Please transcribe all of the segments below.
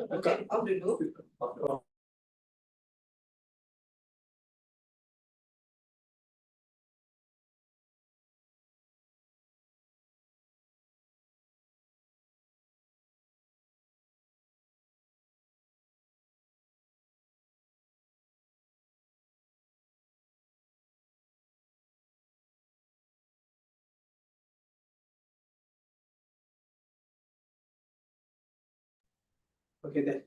Okay, off dulu. Okay then.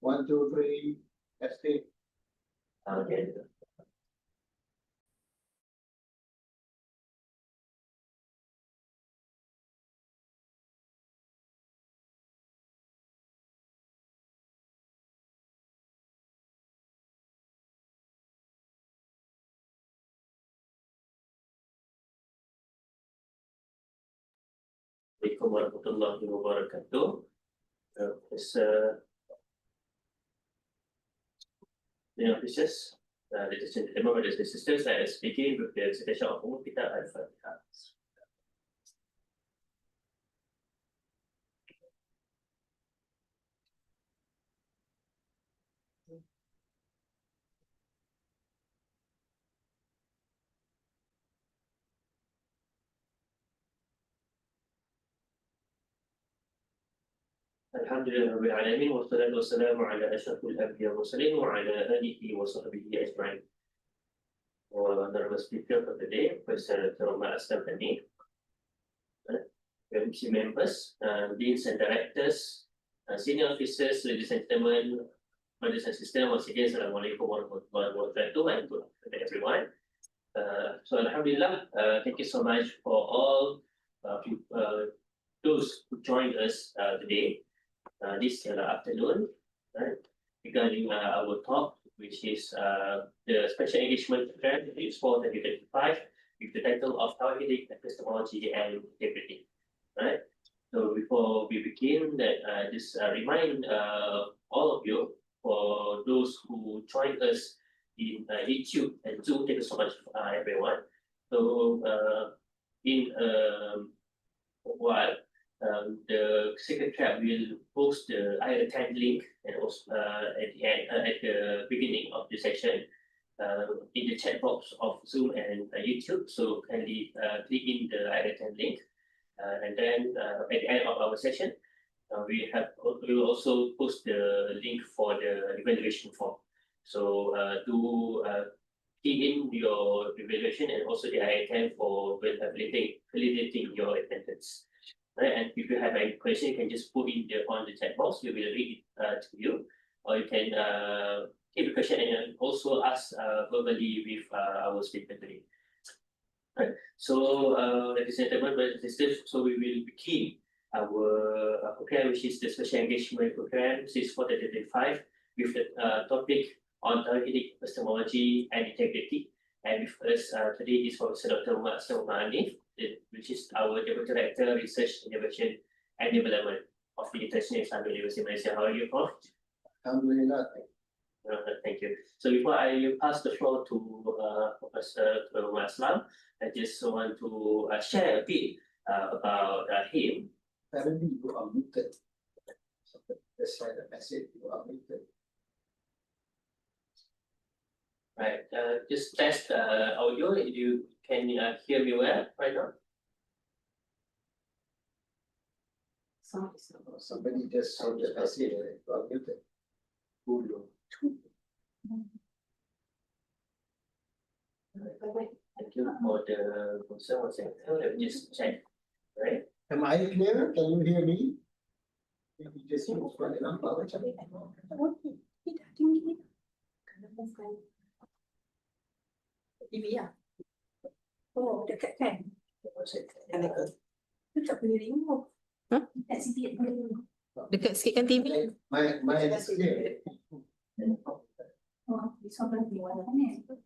1, 2, 3, testing. Okay. Assalamualaikum warahmatullahi wabarakatuh. Officers, ladies and gentlemen, brothers and sisters, I am speaking with the citation of Umum Kita Al-Fatihah. Alhamdulillah Rabbil Alamin, wassalatu wassalamu ala ashrafil anbiya wal mursalin wa ala alihi wa sahbihi ajma'in. Honorable speaker for the day, Professor Muhammad Aslam Tani, MC members, deans and directors, senior officers, ladies and gentlemen, brothers and sisters, once again, Assalamualaikum warahmatullahi wabarakatuh, and good afternoon everyone. So Alhamdulillah, thank you so much for all those who joined us today, this afternoon, regarding our talk, which is the Special Engagement Program for 2025, with the title of Tawhid, Epistemology and Integrity. Right. So before we begin, that just remind all of you, for those who joined us in YouTube and Zoom, thank you so much, everyone. So in a while, the secretary will post the IR10 link, and also at the end, at the beginning of the session, in the chat box of Zoom and YouTube. So kindly click in the IR10 link, and then at the end of our session, we will also post the link for the evaluation form. So do key in your evaluation and also the IR10 for validating your attendance. Right, and if you have any question, you can just put in on the chat box. We will read it to you, or you can keep a question and also ask verbally with our speaker today. Right. So, ladies and gentlemen, brothers and sisters, so we will begin our program, which is the Special Engagement Program, which is for 2025, with the topic on Tawhid, Epistemology and Integrity. And with us today is Professor Dr. Muhammad Aslam, which is our Deputy Director, Research, Innovation and Development of the International Islamic University of Malaysia. How are you, Prof? Alhamdulillah. Thank you. So before I pass the floor to Professor Muhammad Aslam, I just want to share a bit about him. Apparently you are muted. Let's share the message, you are muted. Right, just test audio. If you can hear me well right now. Somebody just sent the message, you are muted. Thank you for the concern. Let me just check. Right. Am I clear? Can you hear me? Maybe just use for the number. TV ah? Oh, dekat kan? Dekat boleh remote. Dekat sikit boleh remote. Dekat sikit kan TV? My is clear. Oh, this one boleh buat apa ni? You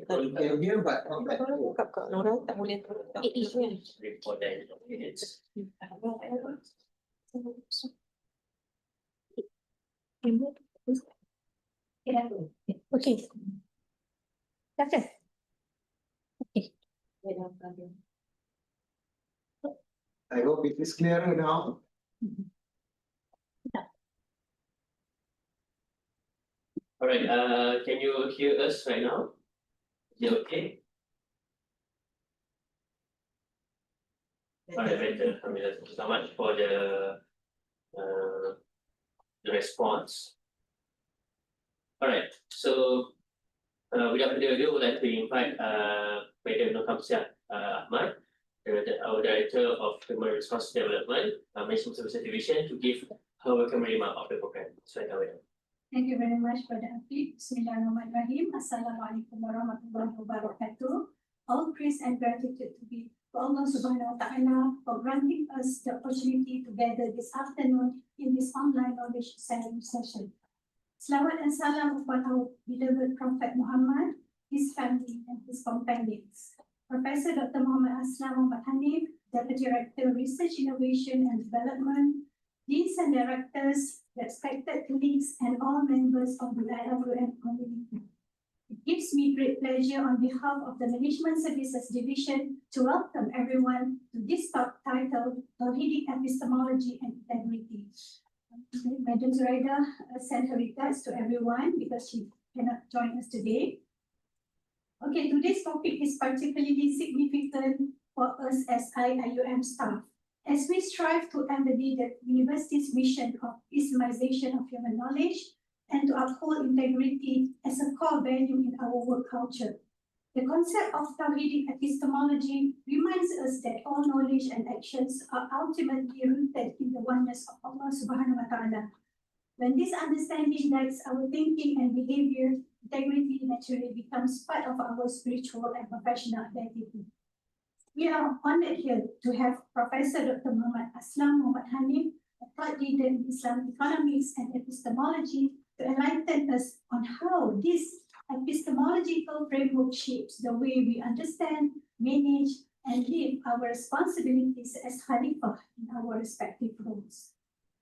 can hear but not back. Kak Nora tak boleh. Okay. Dah kan? Okay. I hope it is clearer now. All right, can you hear us right now? Is it okay? All right, better. Alhamdulillah. Thank you so much for the response. All right, so without further ado, I would like to invite Madam Nur Kamsiah Ahmad, our Director of Human Resource Development, Management Services Division, to give her welcome remark of the program. So, Thank you very much, Brother Afiq. Bismillahirrahmanirrahim. Assalamualaikum warahmatullahi wabarakatuh. All praise and gratitude to be to Allah Subhanahu wa Taala for granting us the opportunity to gather this afternoon in this online knowledge sharing session. Salawat and salam upon our beloved Prophet Muhammad, his family, and his companions. Professor Dr. Muhammad Aslam Muhammad Hanif, Deputy Director, Research, Innovation and Development, Deans and Directors, respected colleagues, and all members of the IWM community. It gives me great pleasure on behalf of the Management Services Division to welcome everyone to this talk titled Tauhidic Epistemology and Integrity. Madam Zuraida sent her regards to everyone because she cannot join us today. Okay, today's topic is particularly significant for us as IWM staff, as we strive to embody the university's mission of Islamization of human knowledge and to uphold integrity as a core value in our work culture. The concept of Tauhidic epistemology reminds us that all knowledge and actions are ultimately rooted in the oneness of Allah Subhanahu wa Taala. When this understanding guides our thinking and behavior, integrity naturally becomes part of our spiritual and professional identity. We are honored here to have Professor Dr. Muhammad Aslam Muhammad Hanif, a thought leader in Islamic economics and epistemology, to enlighten us on how this epistemological framework shapes the way we understand, manage, and live our responsibilities as Khalifah in our respective roles.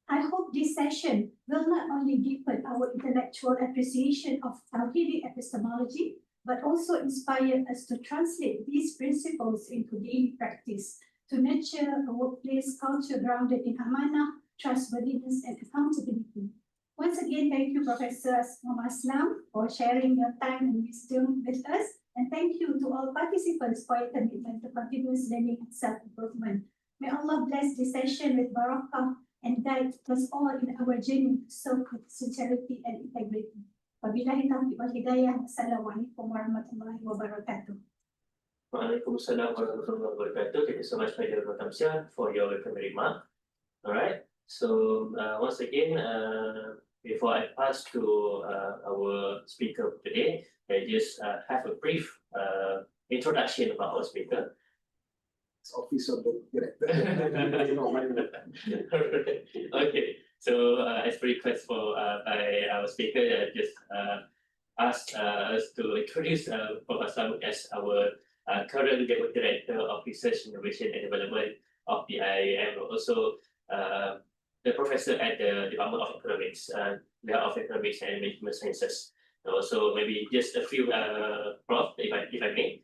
I hope this session will not only deepen our intellectual appreciation of Tauhidic epistemology, but also inspire us to translate these principles into daily practice to nurture a workplace culture grounded in amanah, trustworthiness, and accountability. Once again, thank you, Professor Muhammad Aslam, for sharing your time and wisdom with us. And thank you to all participants for your commitment to continuous learning and self-improvement. May Allah bless this session with barakah and guide us all in our journey to serve with sincerity and integrity. Wabillahi taufiq wal hidayah. Assalamualaikum warahmatullahi wabarakatuh. Waalaikumsalam warahmatullahi wabarakatuh. Thank you so much, Madam Nur Kamsiah, for your welcome remark. All right. So once again, before I pass to our speaker today, I just have a brief introduction about our speaker. It's Office of the Director. Okay, so as per request by our speaker, I just asked us to introduce Professor as our current Deputy Director of Research, Innovation and Development of the IIM, also the professor at the Department of Economics, of Economics and Management Sciences. Also, maybe just a few prof, if I may.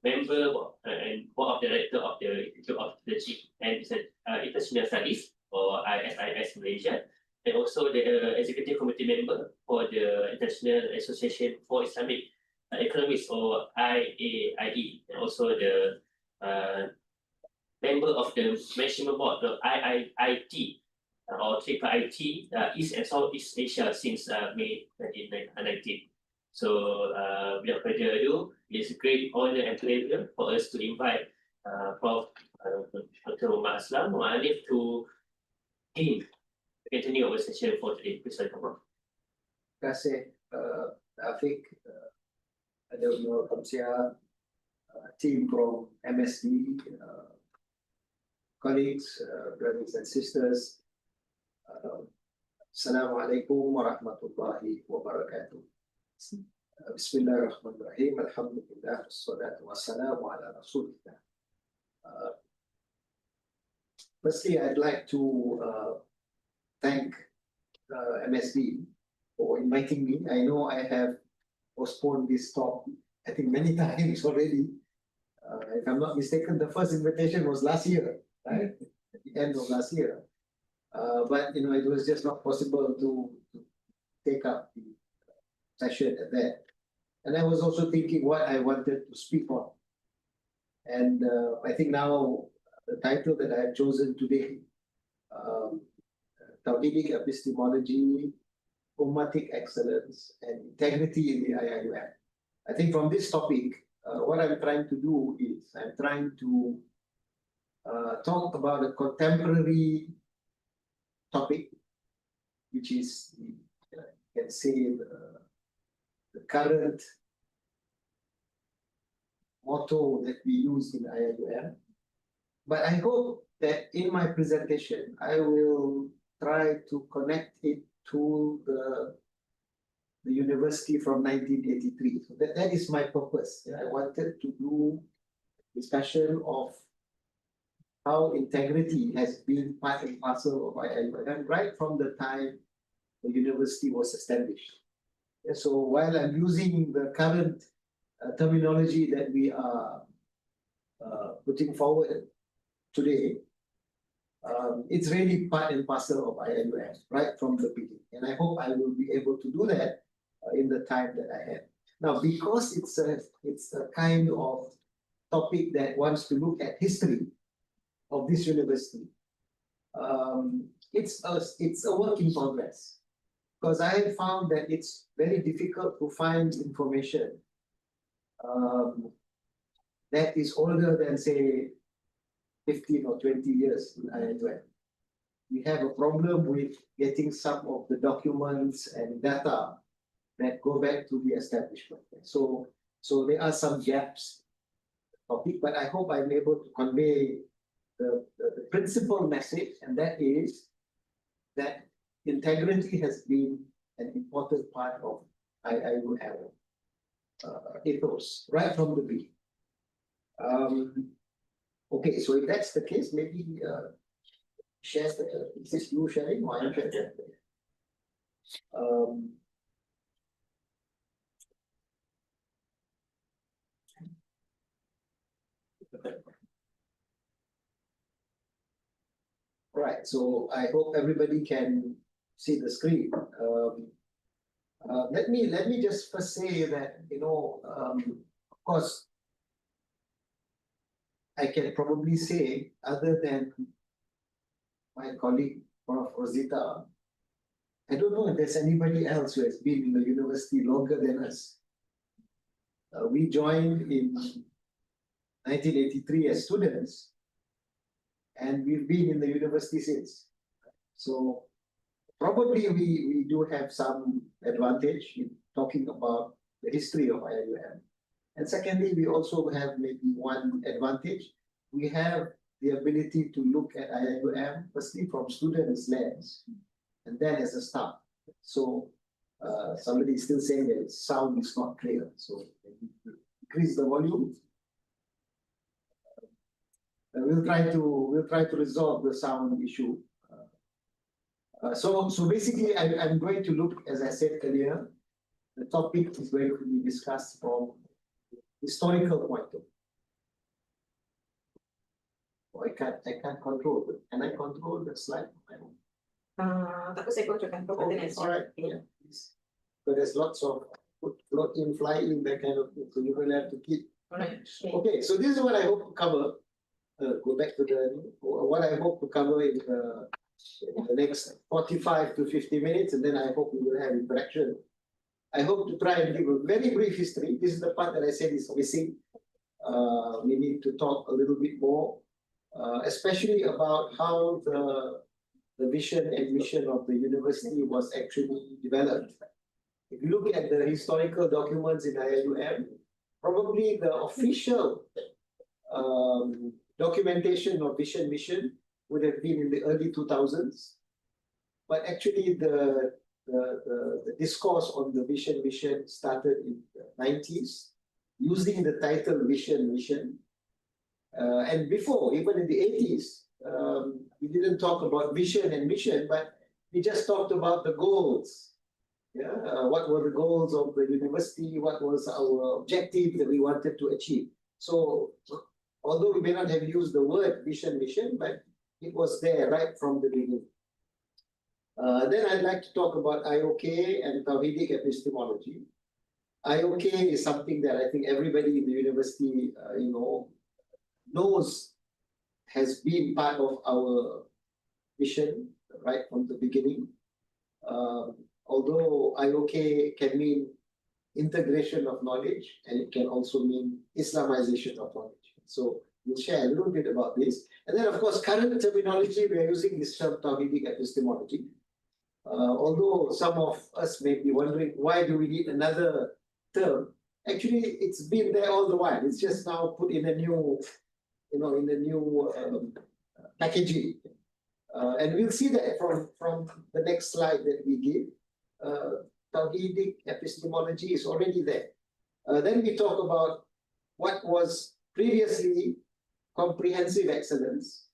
Member and board of director of the Institute of Leadership and International Studies, or ISIS Malaysia, and also the executive committee member for the International Association for Islamic Economics, or IAIE, and also the member of the management board of IIIT or IIT East and Southeast Asia since May 2019. So without further ado, it's a great honor and pleasure for us to invite Prof. Dr. Muhammad Aslam Muhammad to continue our session for today. Please welcome, Prof. Terima kasih, Afiq, Ada Nur Kamsiah, team from MSD, colleagues, brothers and sisters. Assalamualaikum warahmatullahi wabarakatuh. Bismillahirrahmanirrahim. Alhamdulillah. Wassalatu wassalamu ala rasulillah. Firstly, I'd like to thank MSD for inviting me. I know I have postponed this talk, I think many times already. If I'm not mistaken, the first invitation was last year. right? At the end of last year. But it was just not possible to take up the session at that. And I was also thinking what I wanted to speak on. And I think now the title that I have chosen today, Tauhidic Epistemology, Ummatic Excellence, and Integrity in the IIUM. I think from this topic, what I'm trying to do is I'm trying to talk about a contemporary topic, which is, you can say, the current motto that we use in IIUM. But I hope that in my presentation, I will try to connect it to the university from 1983. So that is my purpose. I wanted to do discussion of how integrity has been part and parcel of IIUM right from the time the university was established. And so while I'm using the current terminology that we are putting forward today, it's really part and parcel of IIUM right from the beginning. And I hope I will be able to do that in the time that I have. Now, because it's a kind of topic that wants to look at history of this university, it's a work in progress. Because I have found that it's very difficult to find information that is older than, say, 15 or 20 years in IIUM. We have a problem with getting some of the documents and data that go back to the establishment. So there are some gaps topic, but I hope I'm able to convey the principal message, and that is that integrity has been an important part of IIUM ethos right from the beginning. Okay, so if that's the case, maybe share is this you sharing or I'm sharing? Right, so I hope everybody can see the screen. Let me just first say that, of course, I can probably say, other than my colleague, Prof. Rosita, I don't know if there's anybody else who has been in the university longer than us. We joined in 1983 as students, and we've been in the university since. So probably we do have some advantage in talking about the history of IIUM. And secondly, we also have maybe one advantage. We have the ability to look at IIUM firstly from students' lens, and then as a staff. So somebody is still saying that sound is not clear. So increase the volume. We'll try to resolve the sound issue. So basically, I'm going to look, as I said earlier, the topic is going to be discussed from historical point of view. Oh, I can't control. Can I control the slide? Tapos saya controlkan Oh, all right. Yeah. So there's lots of float in, fly in, that kind of thing. So you will have to keep. Alright. Okay, so this is what I hope to cover. Go back to what I hope to cover in the next 45 to 50 minutes, and then I hope we will have interaction. I hope to try and give a very brief history. This is the part that I said is missing. We need to talk a little bit more, especially about how the vision and mission of the university was actually developed. If you look at the historical documents in IIUM, probably the official documentation of vision mission would have been in the early 2000s, but actually the discourse on the vision mission started in the 90s using the title vision mission, and before, even in the 80s, we didn't talk about vision and mission, but we just talked about the goals. What were the goals of the university? What was our objective that we wanted to achieve? So although we may not have used the word mission, but it was there right from the beginning. Then I'd like to talk about IOK and Tawhidic epistemology. IOK is something that I think everybody in the university, knows has been part of our mission right from the beginning. Although IOK can mean integration of knowledge, and it can also mean Islamization of knowledge. So we'll share a little bit about this. And then, of course, current terminology, we are using this term Tawhidic epistemology. Although some of us may be wondering, why do we need another term? Actually, it's been there all the while. It's just now put in a new, packaging. And we'll see that from the next slide that we give. Tawhidic epistemology is already there. Then we talk about what was previously comprehensive excellence.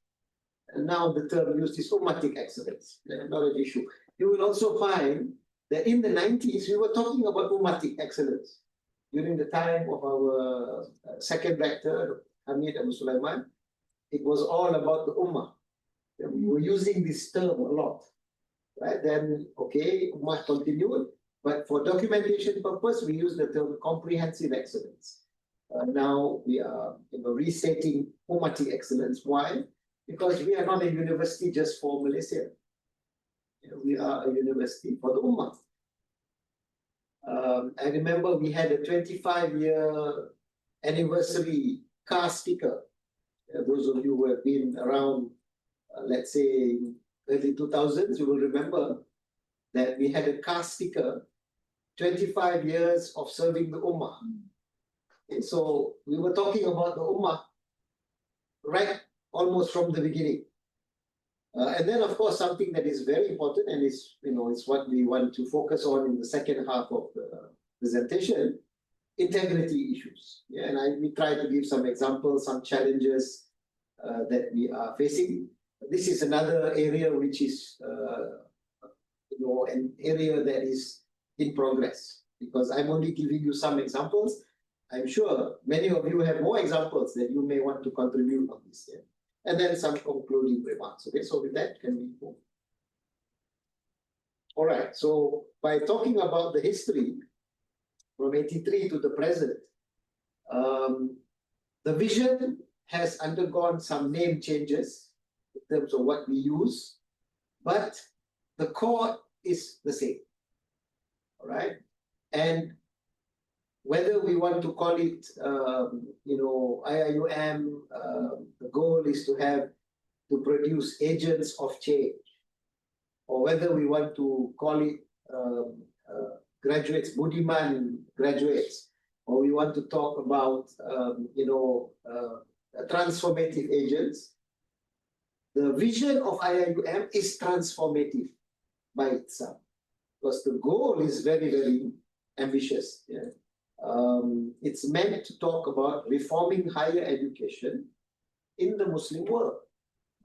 And now the term used is ummatic excellence, not an issue. You will also find that in the 90s, we were talking about ummatic excellence. During the time of our second rector, Hamid Abu Sulaiman, it was all about the ummah. We were using this term a lot. Right? Then, okay, ummah continued, but for documentation purpose, we use the term comprehensive excellence. Now we are restating ummatic excellence. Why? Because we are not a university just for Malaysia. We are a university for the ummah. I remember we had a 25-year anniversary car sticker. Those of you who have been around, let's say, early 2000s, you will remember that we had a car sticker, 25 years of serving the ummah. Okay, so we were talking about the ummah right almost from the beginning. And then, of course, something that is very important and is, it's what we want to focus on in the second half of the presentation, integrity issues. Yeah, and we try to give some examples, some challenges that we are facing. This is another area which is, an area that is in progress, because I'm only giving you some examples. I'm sure many of you have more examples that you may want to contribute on this. Yeah? And then some concluding remarks. Okay, so with that, can we move? All right, so by talking about the history from 83 to the present, the vision has undergone some name changes in terms of what we use, but the core is the same. All right, and whether we want to call it, IIUM, the goal is to produce agents of change, or whether we want to call it graduates, Budiman graduates, or we want to talk about, transformative agents. The vision of IIUM is transformative by itself, because the goal is very, very ambitious. Yeah? It's meant to talk about reforming higher education in the Muslim world.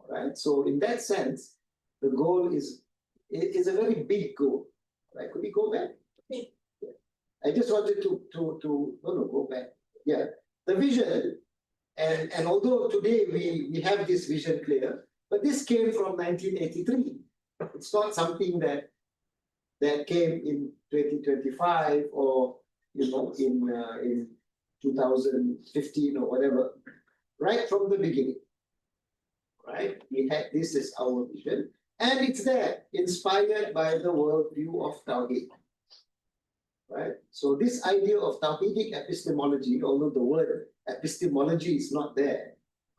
Right? So in that sense, the goal is a very big goal. Right? Could we go back? Yeah. I just wanted to go back. Yeah, the vision, and although today we have this vision clear, but this came from 1983. It's not something that came in 2025 or in 2015 or whatever. Right from the beginning. Right, we had this as our vision, and it's there, inspired by the worldview of Tawhid. Right, so this idea of Tawhidic epistemology, although the word epistemology is not there,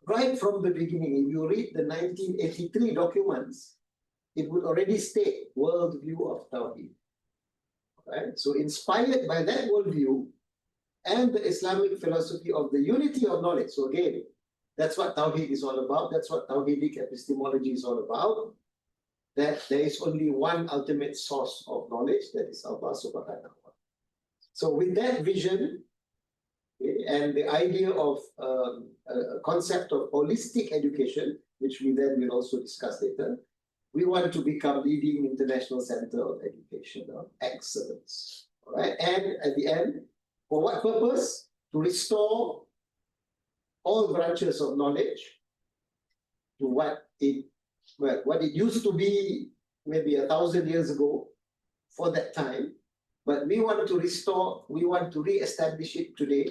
right from the beginning, if you read the 1983 documents, it would already state worldview of Tawhid. Right, so inspired by that worldview and the Islamic philosophy of the unity of knowledge. So again, that's what Tawhid is all about. That's what Tawhidic epistemology is all about. That there is only one ultimate source of knowledge, that is Allah subhanahu wa ta'ala. So with that vision and the idea of a concept of holistic education, which we then will also discuss later, we want to become leading international center of education of excellence. All right, and at the end, for what purpose? To restore all branches of knowledge to what it used to be maybe 1,000 years ago for that time, but we want to restore, we want to re-establish it today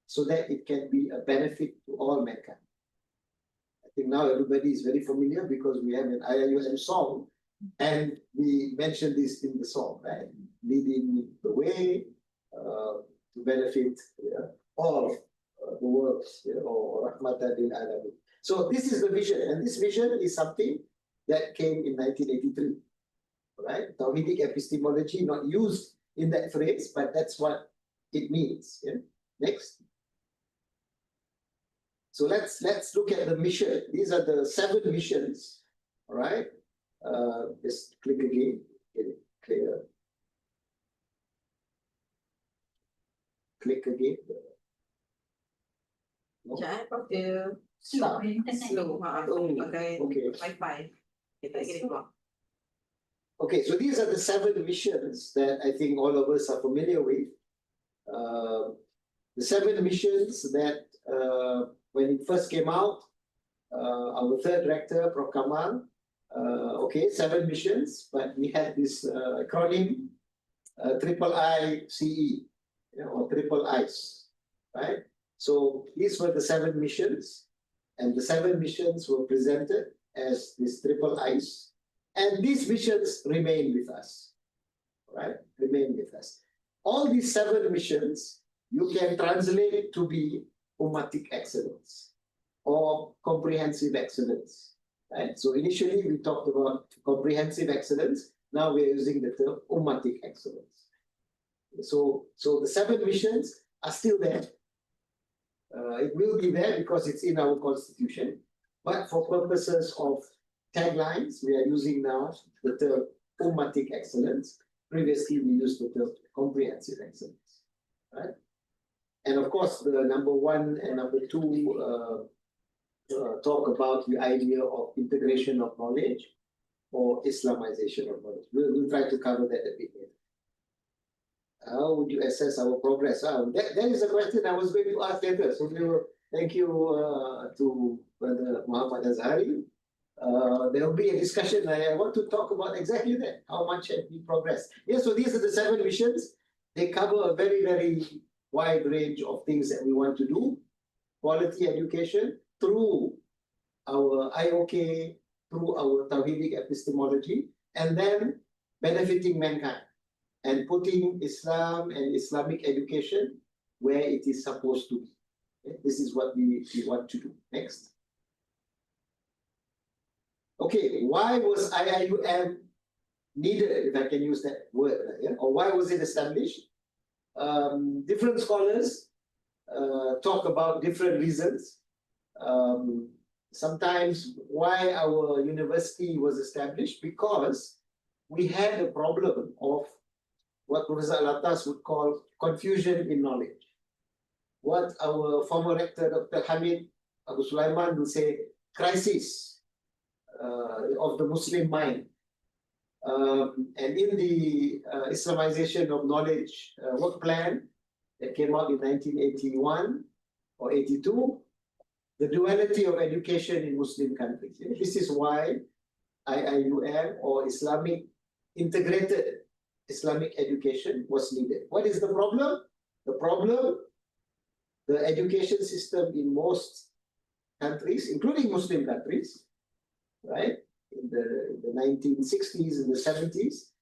so that it can be a benefit to all mankind. I think now everybody is very familiar because we have an IIUM song and we mentioned this in the song, right? Leading the way to benefit all the world, or Rahmatan lil Alamin. So this is the vision, and this vision is something that came in 1983, right? Tawhidic epistemology, not used in that phrase, but that's what it means. Yeah? Next. So let's look at the mission. These are the 7 missions, all right? Just click again, get it clear. Click again. No? Jangan pakai Slow internet. slow. Pakai Okay. Wi-Fi. Kita gini keluar. Okay, so these are the 7 missions that I think all of us are familiar with. The 7 missions that when it first came out, our third rector, Prof. Kamal, 7 missions, but we had this acronym, IIICE, or triple ICE, right? So these were the 7 missions, and the 7 missions were presented as this triple ICE. And these missions remain with us, right? Remain with us. All these 7 missions, you can translate to be ummatic excellence or comprehensive excellence, right? So initially we talked about comprehensive excellence. Now we're using the term ummatic excellence. So the 7 missions are still there. It will be there because it's in our constitution, but for purposes of taglines, we are using now the term ummatic excellence. Previously, we used the term comprehensive excellence, right? And of course, the number 1 and number 2 talk about the idea of integration of knowledge or Islamization of knowledge. We'll try to cover that a bit later. How would you assess our progress? That is a question I was going to ask later. So thank you to Brother Muhammad Azhari. There will be a discussion. I want to talk about exactly that. How much have we progressed? Yes, so these are the 7 missions. They cover a very, very wide range of things that we want to do. Quality education through our IOK, through our Tawhidic epistemology, and then benefiting mankind and putting Islam and Islamic education where it is supposed to be. Okay? This is what we want to do. Next. Okay, why was IIUM needed, if I can use that word, or why was it established? Different scholars talk about different reasons. Sometimes why our university was established, because we had a problem of what Professor Alatas would call confusion in knowledge. What our former rector, Dr. Hamid Abu Sulaiman, will say, crisis of the Muslim mind. And in the Islamization of knowledge work plan that came out in 1981 or 82, the duality of education in Muslim countries. This is why IIUM or integrated Islamic education was needed. What is the problem? The problem, the education system in most countries, including Muslim countries, right? In the 1960s and the 70s,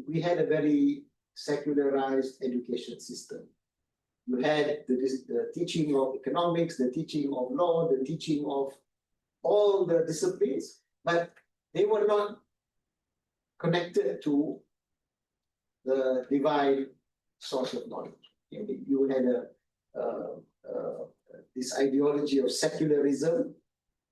we had a very secularized education system. You had the teaching of economics, the teaching of law, the teaching of all the disciplines, but they were not connected to the divine source of knowledge. You had this ideology of secularism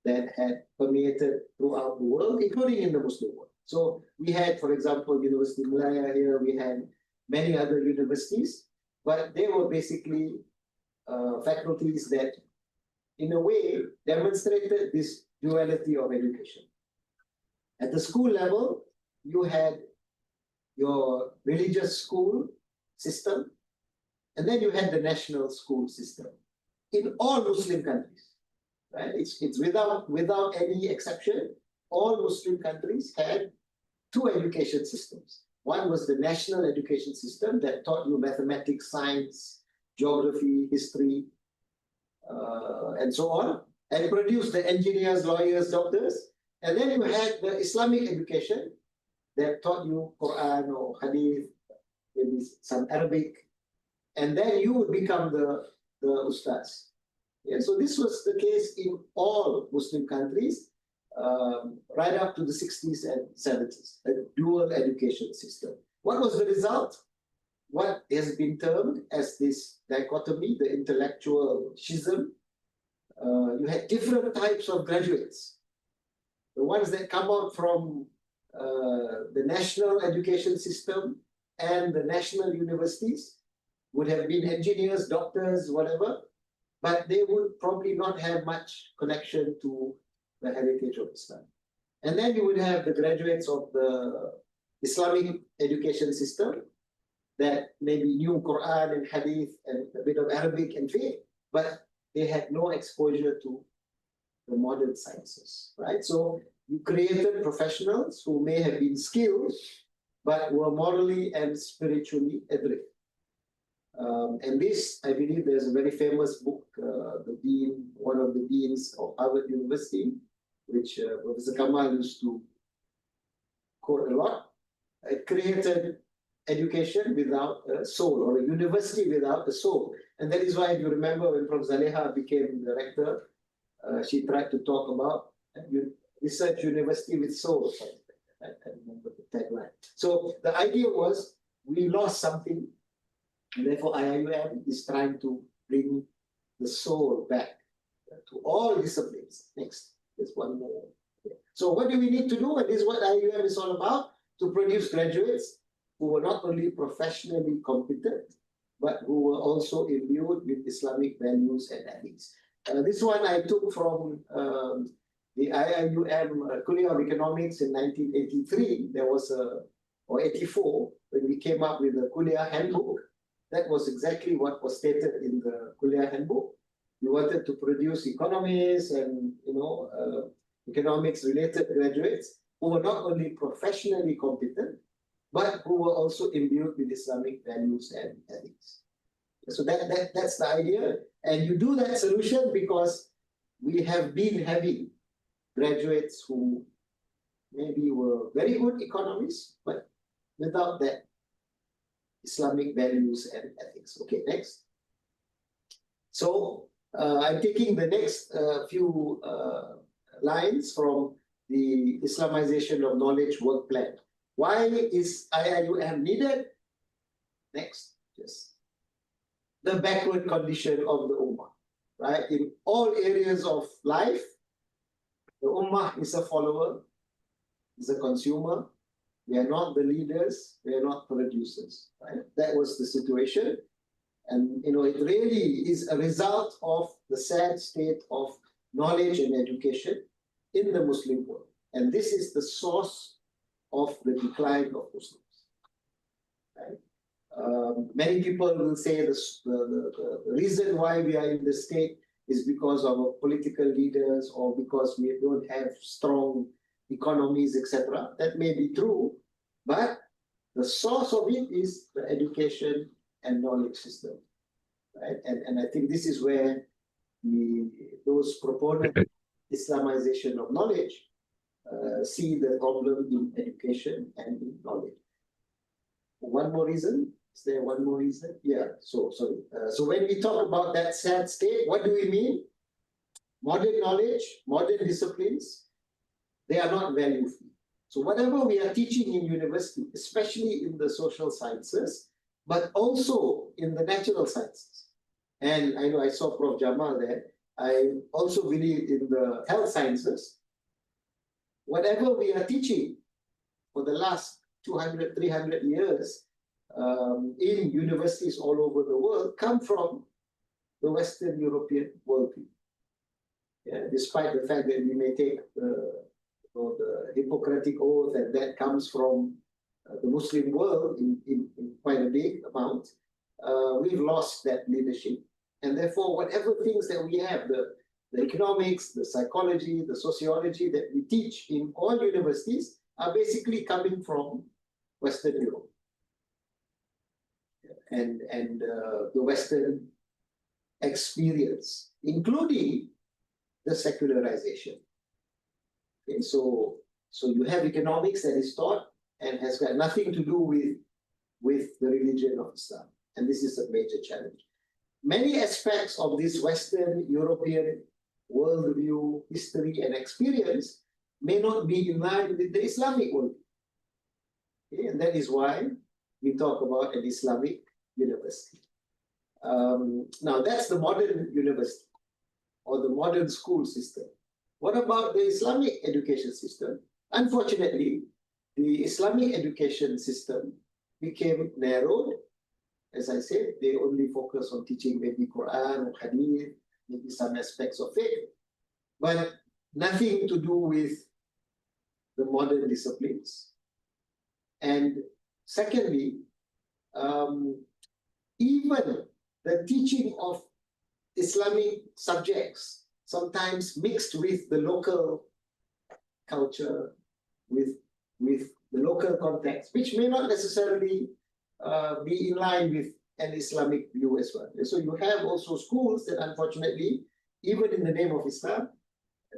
that had permeated throughout the world, including in the Muslim world. So we had, for example, University of Malaya here, we had many other universities, but they were basically faculties that, in a way, demonstrated this duality of education. At the school level, you had your religious school system, and then you had the national school system. in all Muslim countries, right? It's without any exception. All Muslim countries had two education systems. One was the national education system that taught you mathematics, science, geography, history, and so on, and produced the engineers, lawyers, doctors. And then you had the Islamic education that taught you Quran or Hadith, maybe some Arabic, and then you would become the ustaz. Yeah, so this was the case in all Muslim countries, right up to the 60s and 70s, a dual education system. What was the result? What has been termed as this dichotomy, the intellectual schism. You had different types of graduates. The ones that come out from the national education system and the national universities would have been engineers, doctors, whatever, but they would probably not have much connection to the heritage of Islam. And then you would have the graduates of the Islamic education system that maybe knew Quran and Hadith and a bit of Arabic and faith, but they had no exposure to the modern sciences, right? So you created professionals who may have been skilled, but were morally and spiritually adrift. And this, I believe, there's a very famous book, one of the deans of Harvard University, which Professor Kamal used to quote a lot. It created education without a soul, or a university without a soul. And that is why, if you remember, when Prof. Zaleha became director, she tried to talk about research university with soul. I remember the tagline. So the idea was, we lost something, and therefore IIUM is trying to bring the soul back to all disciplines. Next, there's one more. So what do we need to do? And this is what IIUM is all about, to produce graduates who were not only professionally competent, but who were also imbued with Islamic values and ethics. This one I took from the IIUM Kuliah of Economics in 1983. There was or 84, when we came up with the Kuliah handbook. That was exactly what was stated in the Kuliah handbook. We wanted to produce economists and economics-related graduates who were not only professionally competent, but who were also imbued with Islamic values and ethics. So that's the idea. And you do that solution because we have been having graduates who maybe were very good economists, but without that Islamic values and ethics. Okay, next. So I'm taking the next few lines from the Islamization of Knowledge Work Plan. Why is IIUM needed? Next, yes. The backward condition of the Ummah, right? In all areas of life, the Ummah is a follower, is a consumer. We are not the leaders, we are not producers, right? That was the situation. And it really is a result of the sad state of knowledge and education in the Muslim world. And this is the source of the decline of Muslims, right? Many people will say the reason why we are in this state is because of our political leaders, or because we don't have strong economies, etc. That may be true, but the source of it is the education and knowledge system, right? And I think this is where those proponents of Islamization of knowledge see the problem in education and in knowledge. One more reason? Is there one more reason? Yeah, so sorry. So when we talk about that sad state, what do we mean? Modern knowledge, modern disciplines, they are not value-free. So whatever we are teaching in university, especially in the social sciences, but also in the natural sciences. And I know I saw Prof. Jamal there. I also believe in the health sciences. Whatever we are teaching for the last 200, 300 years in universities all over the world come from the Western European worldview. Yeah, despite the fact that we may take the Hippocratic Oath, and that comes from the Muslim world in quite a big amount, we've lost that leadership. And therefore, whatever things that we have, the economics, the psychology, the sociology that we teach in all universities are basically coming from Western Europe and the Western experience, including the secularization. Okay, so you have economics that is taught and has got nothing to do with the religion of Islam. And this is a major challenge. Many aspects of this Western European worldview, history, and experience may not be in line with the Islamic worldview. Okay, and that is why we talk about an Islamic university. Now, that's the modern university or the modern school system. What about the Islamic education system? Unfortunately, the Islamic education system became narrowed. As I said, they only focus on teaching maybe Quran or Hadith, maybe some aspects of faith, but nothing to do with the modern disciplines. And secondly, even the teaching of Islamic subjects sometimes mixed with the local culture, with the local context, which may not necessarily be in line with an Islamic view as well. And so you have also schools that unfortunately, even in the name of Islam,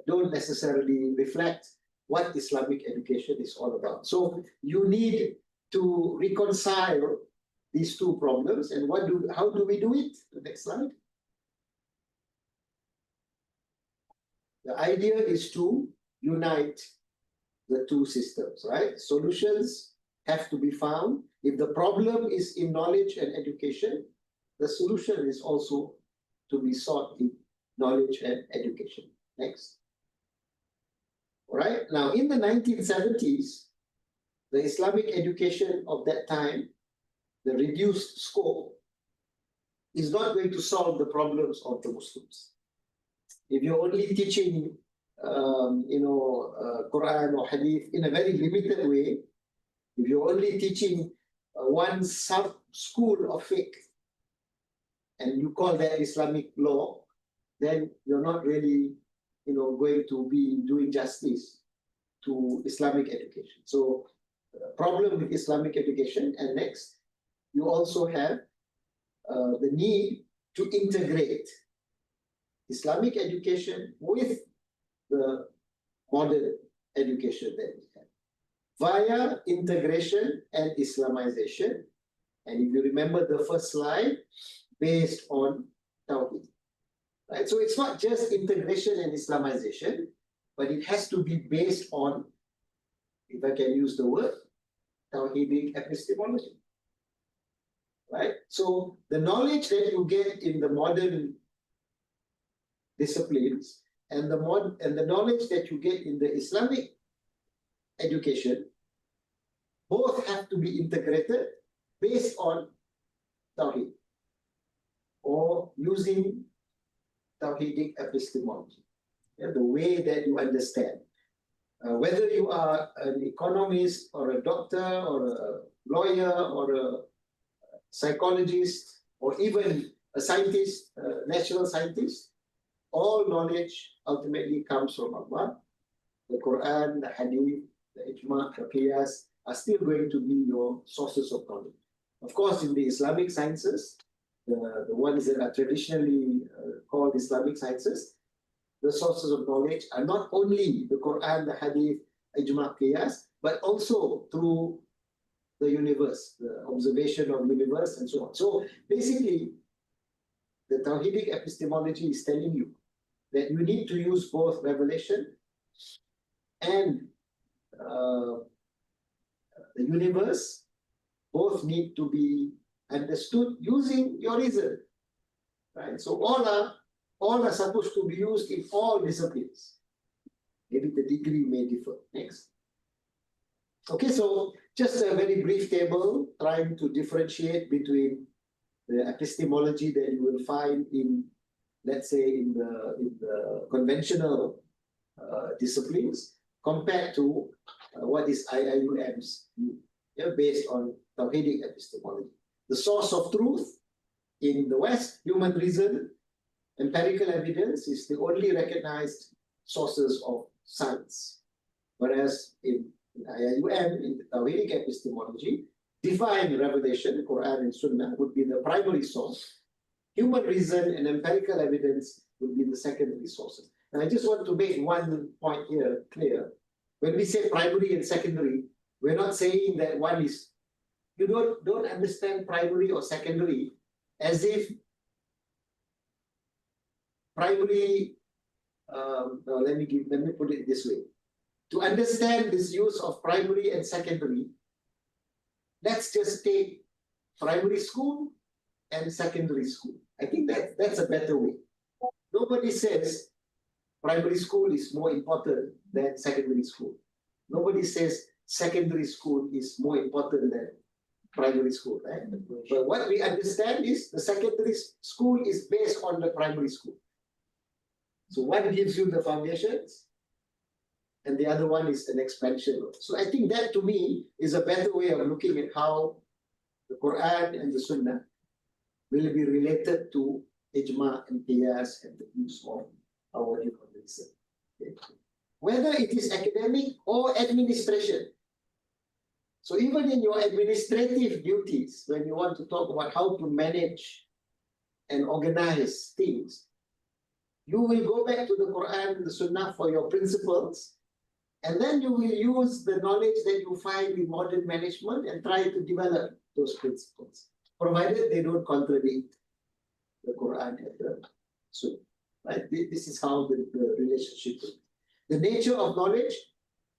don't necessarily reflect what Islamic education is all about. So you need to reconcile these two problems. And how do we do it? The next slide. The idea is to unite the two systems, right? Solutions have to be found. If the problem is in knowledge and education, the solution is also to be sought in knowledge and education. Next. All right. Now, in the 1970s, the Islamic education of that time, the reduced scope, is not going to solve the problems of the Muslims. If you're only teaching, Quran or Hadith in a very limited way, if you're only teaching one sub-school of fiqh, and you call that Islamic law, then you're not really, going to be doing justice to Islamic education. So, problem with Islamic education. And next, you also have the need to integrate Islamic education with the modern education that we have via integration and Islamization. And if you remember the first slide, based on Tawheed. Right? So it's not just integration and Islamization, but it has to be based on, if I can use the word, Tawheedic epistemology. Right? So the knowledge that you get in the modern disciplines and the knowledge that you get in the Islamic education both have to be integrated based on Tawheed or using Tawheedic epistemology, the way that you understand. Whether you are an economist or a doctor or a lawyer or a psychologist or even a scientist, a natural scientist, all knowledge ultimately comes from Allah. The Quran, the Hadith, the Ijma, the Qiyas are still going to be your sources of knowledge. Of course, in the Islamic sciences, the ones that are traditionally called Islamic sciences, the sources of knowledge are not only the Quran, the Hadith, Ijma, Qiyas, but also through the universe, the observation of the universe and so on. So basically, the Tawheedic epistemology is telling you that you need to use both revelation and the universe. Both need to be understood using your reason. Right? So all are supposed to be used in all disciplines. Maybe the degree may differ. Next. Okay, so just a very brief table trying to differentiate between the epistemology that you will find in, let's say, in the conventional disciplines compared to what is IIUM's based on Tawheedic epistemology. The source of truth in the West, human reason, empirical evidence is the only recognized sources of science. Whereas in IIUM, in the Tawhidic epistemology, divine revelation, Quran and Sunnah, would be the primary source. Human reason and empirical evidence would be the secondary sources. And I just want to make one point here clear. When we say primary and secondary, we're not saying that one is, you don't understand primary or secondary as if primary, let me put it this way. To understand this use of primary and secondary, let's just take primary school and secondary school. I think that's a better way. Nobody says primary school is more important than secondary school. Nobody says secondary school is more important than primary school, right? But what we understand is the secondary school is based on the primary school. So one gives you the foundations, and the other one is an expansion. So I think that to me is a better way of looking at how the Quran and the Sunnah will be related to Ijma and Qiyas and the use of our human reason. Okay. Whether it is academic or administration. So even in your administrative duties, when you want to talk about how to manage and organize things, you will go back to the Quran and the Sunnah for your principles, and then you will use the knowledge that you find in modern management and try to develop those principles, provided they don't contradict the Quran and the Sunnah. Right? This is how the relationship is. The nature of knowledge,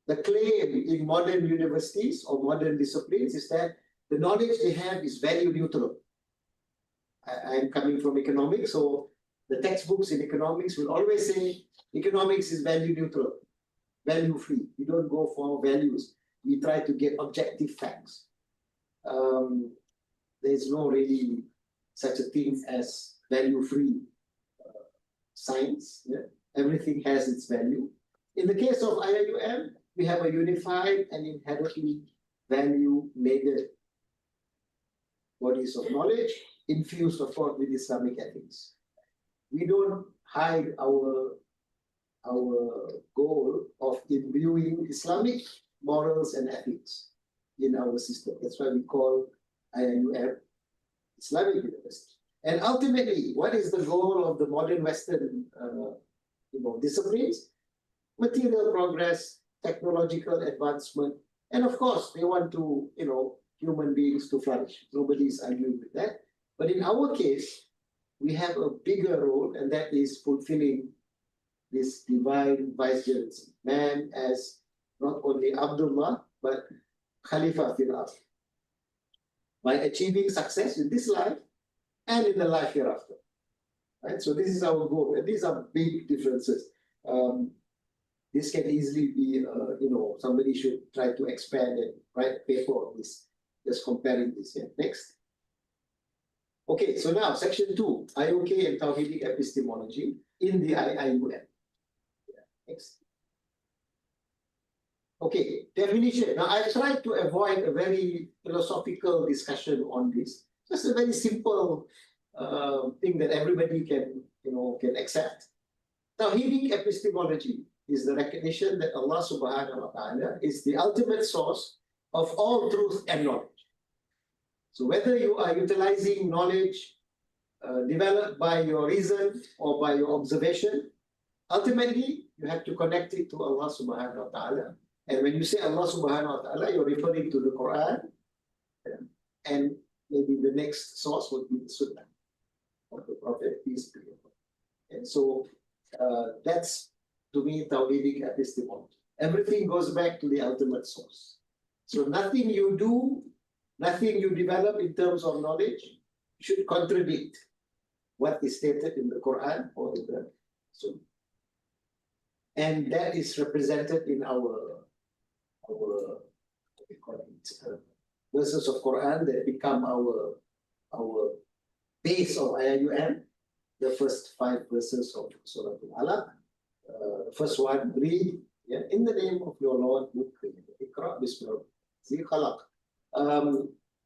the claim in modern universities or modern disciplines is that the knowledge they have is value neutral. I'm coming from economics, so the textbooks in economics will always say economics is value neutral, value free. We don't go for values. We try to get objective facts. There's no really such a thing as value free science. Yeah? Everything has its value. In the case of IIUM, we have a unified and inherently value-laden bodies of knowledge infused, of course, with Islamic ethics. We don't hide our goal of imbuing Islamic morals and ethics in our system. That's why we call IIUM Islamic University. And ultimately, what is the goal of the modern Western disciplines? Material progress, technological advancement, and of course, they want to, human beings to flourish. Nobody's arguing with that. But in our case, we have a bigger role, and that is fulfilling this divine vicegerence. Man as not only Abdullah, but Khalifa fil Ard. By achieving success in this life and in the life hereafter. Right? So this is our goal, and these are big differences. This can easily be, somebody should try to expand and write a paper on this, just comparing this here. Next. Okay, so now section 2, IOK and Tawhidic epistemology in the IIUM. Yeah, next. Okay, definition. Now I've tried to avoid a very philosophical discussion on this. Just a very simple thing that everybody can accept. Tawhidic epistemology is the recognition that Allah subhanahu wa ta'ala is the ultimate source of all truth and knowledge. So whether you are utilizing knowledge developed by your reason or by your observation, ultimately you have to connect it to Allah subhanahu wa ta'ala. And when you say Allah subhanahu wa ta'ala, you're referring to the Quran, and maybe the next source would be the Sunnah of the Prophet, peace be upon him. And so that's, to me, Tawhidic epistemology. Everything goes back to the ultimate source. So nothing you do, nothing you develop in terms of knowledge should contradict what is stated in the Quran or in the Sunnah. And that is represented in our verses of Quran that become our base of IIUM, the first 5 verses of Surah Al-Alaq. The first one, read, in the name of your Lord, who created. Iqra bismillah. See, khalaq.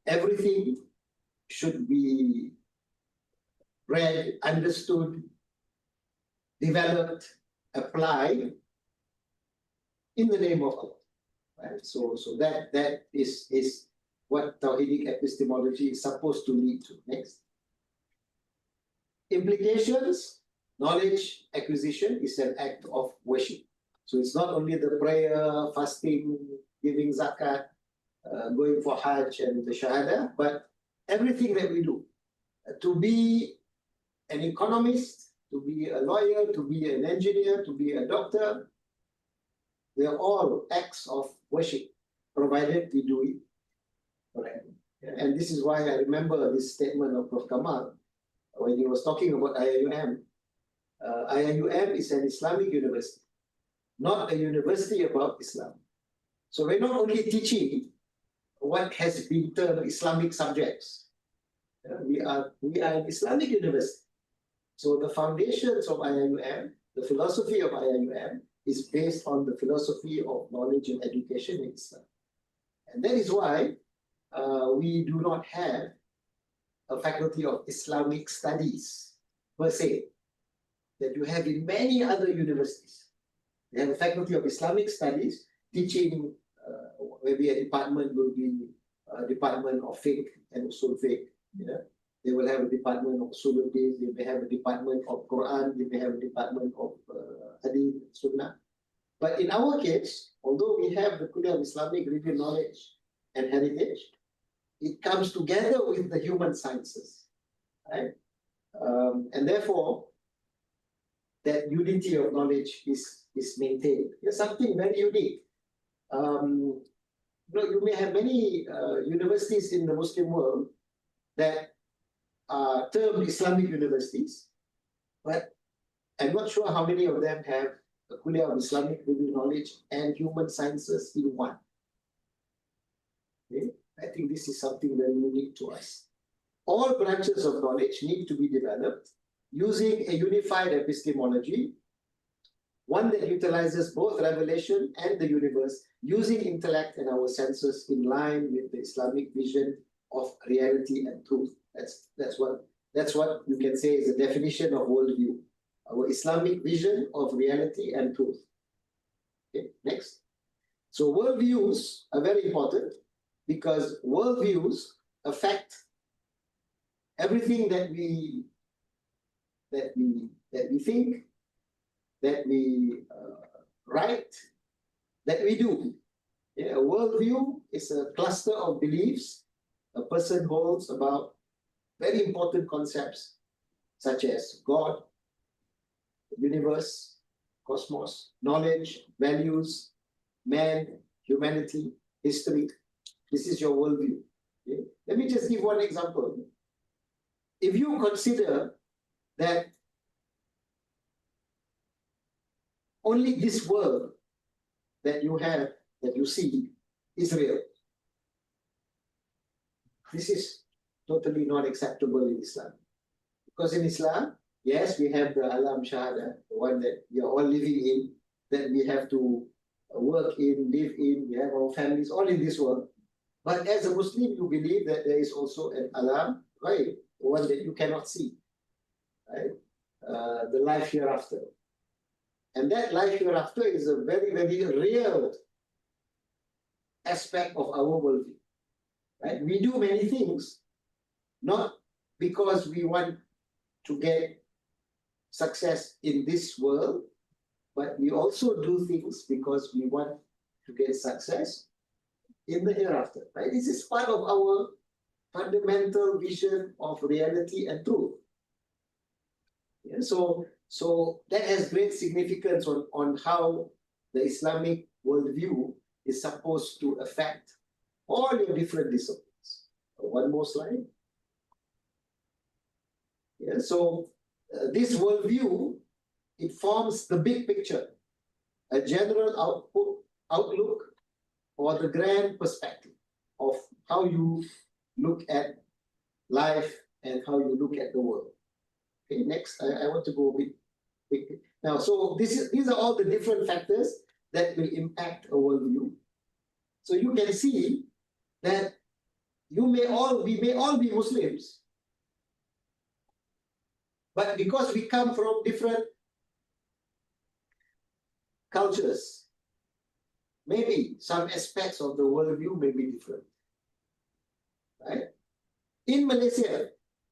Everything should be read, understood, developed, applied in the name of Allah. Right? So that is what Tawhidic epistemology is supposed to lead to. Next. Implications, knowledge acquisition is an act of worship. So it's not only the prayer, fasting, giving zakat, going for Hajj and the Shahada, but everything that we do. To be an economist, to be a lawyer, to be an engineer, to be a doctor, they are all acts of worship, provided we do it correctly. And this is why I remember this statement of Prof. Kamal when he was talking about IIUM. IIUM is an Islamic university, not a university about Islam. So we're not only teaching what has been termed Islamic subjects. We are an Islamic university. So the foundations of IIUM, the philosophy of IIUM, is based on the philosophy of knowledge and education in Islam. And that is why we do not have a faculty of Islamic studies per se, that you have in many other universities. They have a faculty of Islamic studies teaching, maybe a department will be a department of fiqh and usul fiqh. They will have a department of usul hadith, they may have a department of Quran, they may have a department of hadith, sunnah. But in our case, although we have the Kuliah of Islamic Religion Knowledge and Heritage, it comes together with the human sciences, right? And therefore, that unity of knowledge is maintained. It's something very unique. You may have many universities in the Muslim world that are termed Islamic universities, but I'm not sure how many of them have a Kuliah of Islamic Religion Knowledge and human sciences in one. Okay? I think this is something very unique to us. All branches of knowledge need to be developed using a unified epistemology, one that utilizes both revelation and the universe, using intellect and our senses in line with the Islamic vision of reality and truth. That's what you can say is the definition of worldview. Our Islamic vision of reality and truth. Okay, next. So worldviews are very important because worldviews affect everything that we think, that we write, that we do. Yeah, a worldview is a cluster of beliefs a person holds about very important concepts such as God, the universe, cosmos, knowledge, values, man, humanity, history. This is your worldview. Okay? Let me just give one example. If you consider that only this world that you have, that you see, is real, this is totally not acceptable in Islam. Because in Islam, yes, we have the alam shahada, the one that we are all living in, that we have to work in, live in, we have our families all in this world. But as a Muslim, you believe that there is also an alam, right? One that you cannot see, right? The life hereafter. And that life hereafter is a very, very real aspect of our worldview. Right? We do many things, not because we want to get success in this world, but we also do things because we want to get success in the hereafter. Right? This is part of our fundamental vision of reality and truth. Yeah, so that has great significance on how the Islamic worldview is supposed to affect all your different disciplines. One more slide. Yeah, so this worldview, it forms the big picture, a general outlook or the grand perspective of how you look at life and how you look at the world. Okay, next, I want to go a bit quickly. Now, so these are all the different factors that will impact a worldview. So you can see that we may all be Muslims, but because we come from different cultures, maybe some aspects of the worldview may be different. Right? In Malaysia,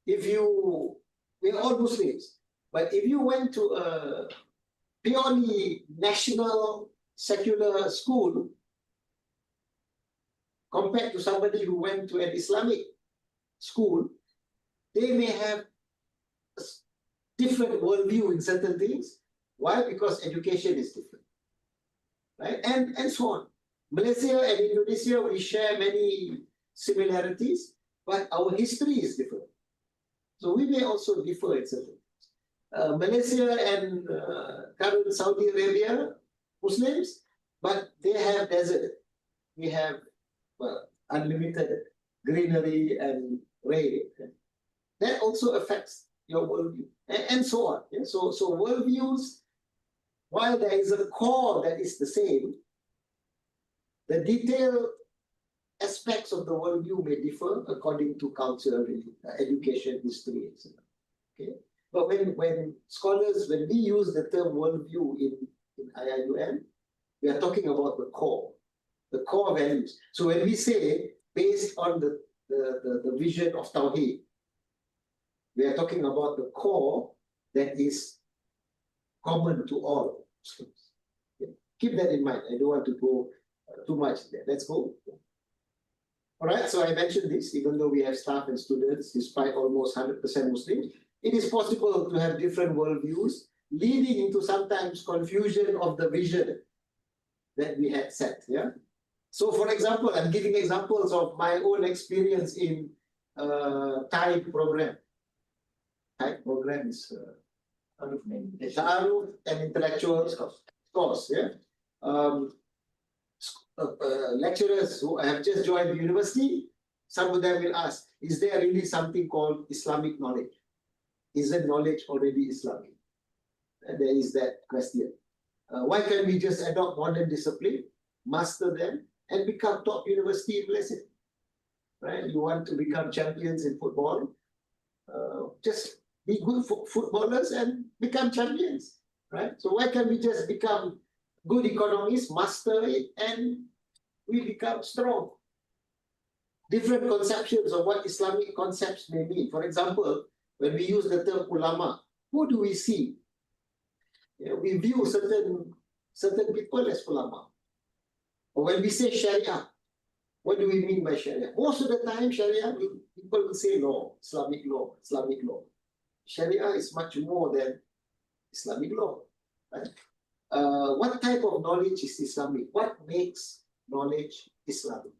we're all Muslims, but if you went to a purely national secular school compared to somebody who went to an Islamic school, they may have a different worldview in certain things. Why? Because education is different, right? And so on. Malaysia and Indonesia, we share many similarities, but our history is different. So we may also differ in certain things. Malaysia and current Saudi Arabia, Muslims, but they have desert. We have unlimited greenery and rain. That also affects your worldview, and so on. Yeah? So worldviews, while there is a core that is the same, the detailed aspects of the worldview may differ according to culture, education, history, etc. Okay, but when we use the term worldview in IIUM, we are talking about the core values. So when we say based on the vision of Tawheed, we are talking about the core that is common to all Muslims. Okay? Keep that in mind. I don't want to go too much there. Let's go. All right, so I mentioned this, even though we have staff and students, despite almost 100% Muslims, it is possible to have different worldviews, leading into sometimes confusion of the vision that we had set. Yeah. So, for example, I'm giving examples of my own experience in Thai program. Thai program is Ta'aruf and intellectual course. Yeah. Lecturers who have just joined the university, some of them will ask, is there really something called Islamic knowledge? Isn't knowledge already Islamic? And there is that question. Why can't we just adopt modern discipline, master them, and become top university in Malaysia? Right? You want to become champions in football, just be good footballers and become champions. Right? So why can't we just become good economists, master it, and we become strong? Different conceptions of what Islamic concepts may mean. For example, when we use the term ulama, who do we see? We view certain people as ulama. Or when we say Sharia, what do we mean by Sharia? Most of the time, Sharia, people will say law, Islamic law, Islamic law. Sharia is much more than Islamic law. Right? What type of knowledge is Islamic? What makes knowledge Islamic?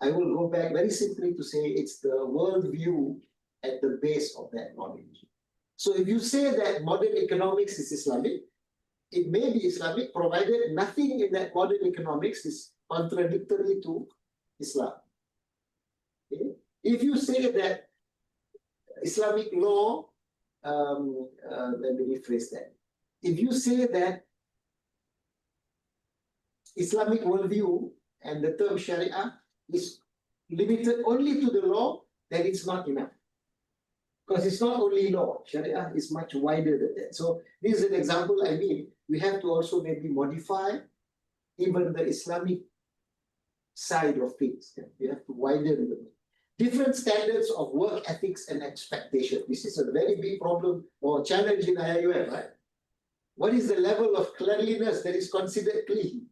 I will go back very simply to say it's the worldview at the base of that knowledge. So if you say that modern economics is Islamic, it may be Islamic provided nothing in that modern economics is contradictory to Islam. Okay? If you say that Islamic law, let me rephrase that. If you say that Islamic worldview and the term Sharia is limited only to the law, then it's not enough. Because it's not only law, Sharia is much wider than that. So this is an example. I mean, we have to also maybe modify even the Islamic side of things. We have to widen the different standards of work ethics and expectation. This is a very big problem or challenge in IIUM, right? What is the level of cleanliness that is considered clean?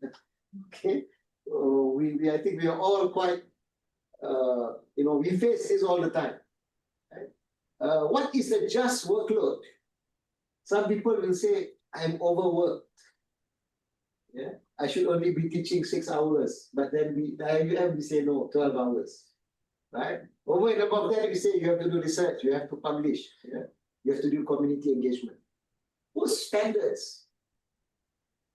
Okay, I think we are all quite, we face this all the time. Right? What is a just workload? Some people will say, I'm overworked. Yeah, I should only be teaching 6 hours, but then the IUM we say no, 12 hours. Right? Over and above that, we say you have to do research, you have to publish, yeah? You have to do community engagement. Those standards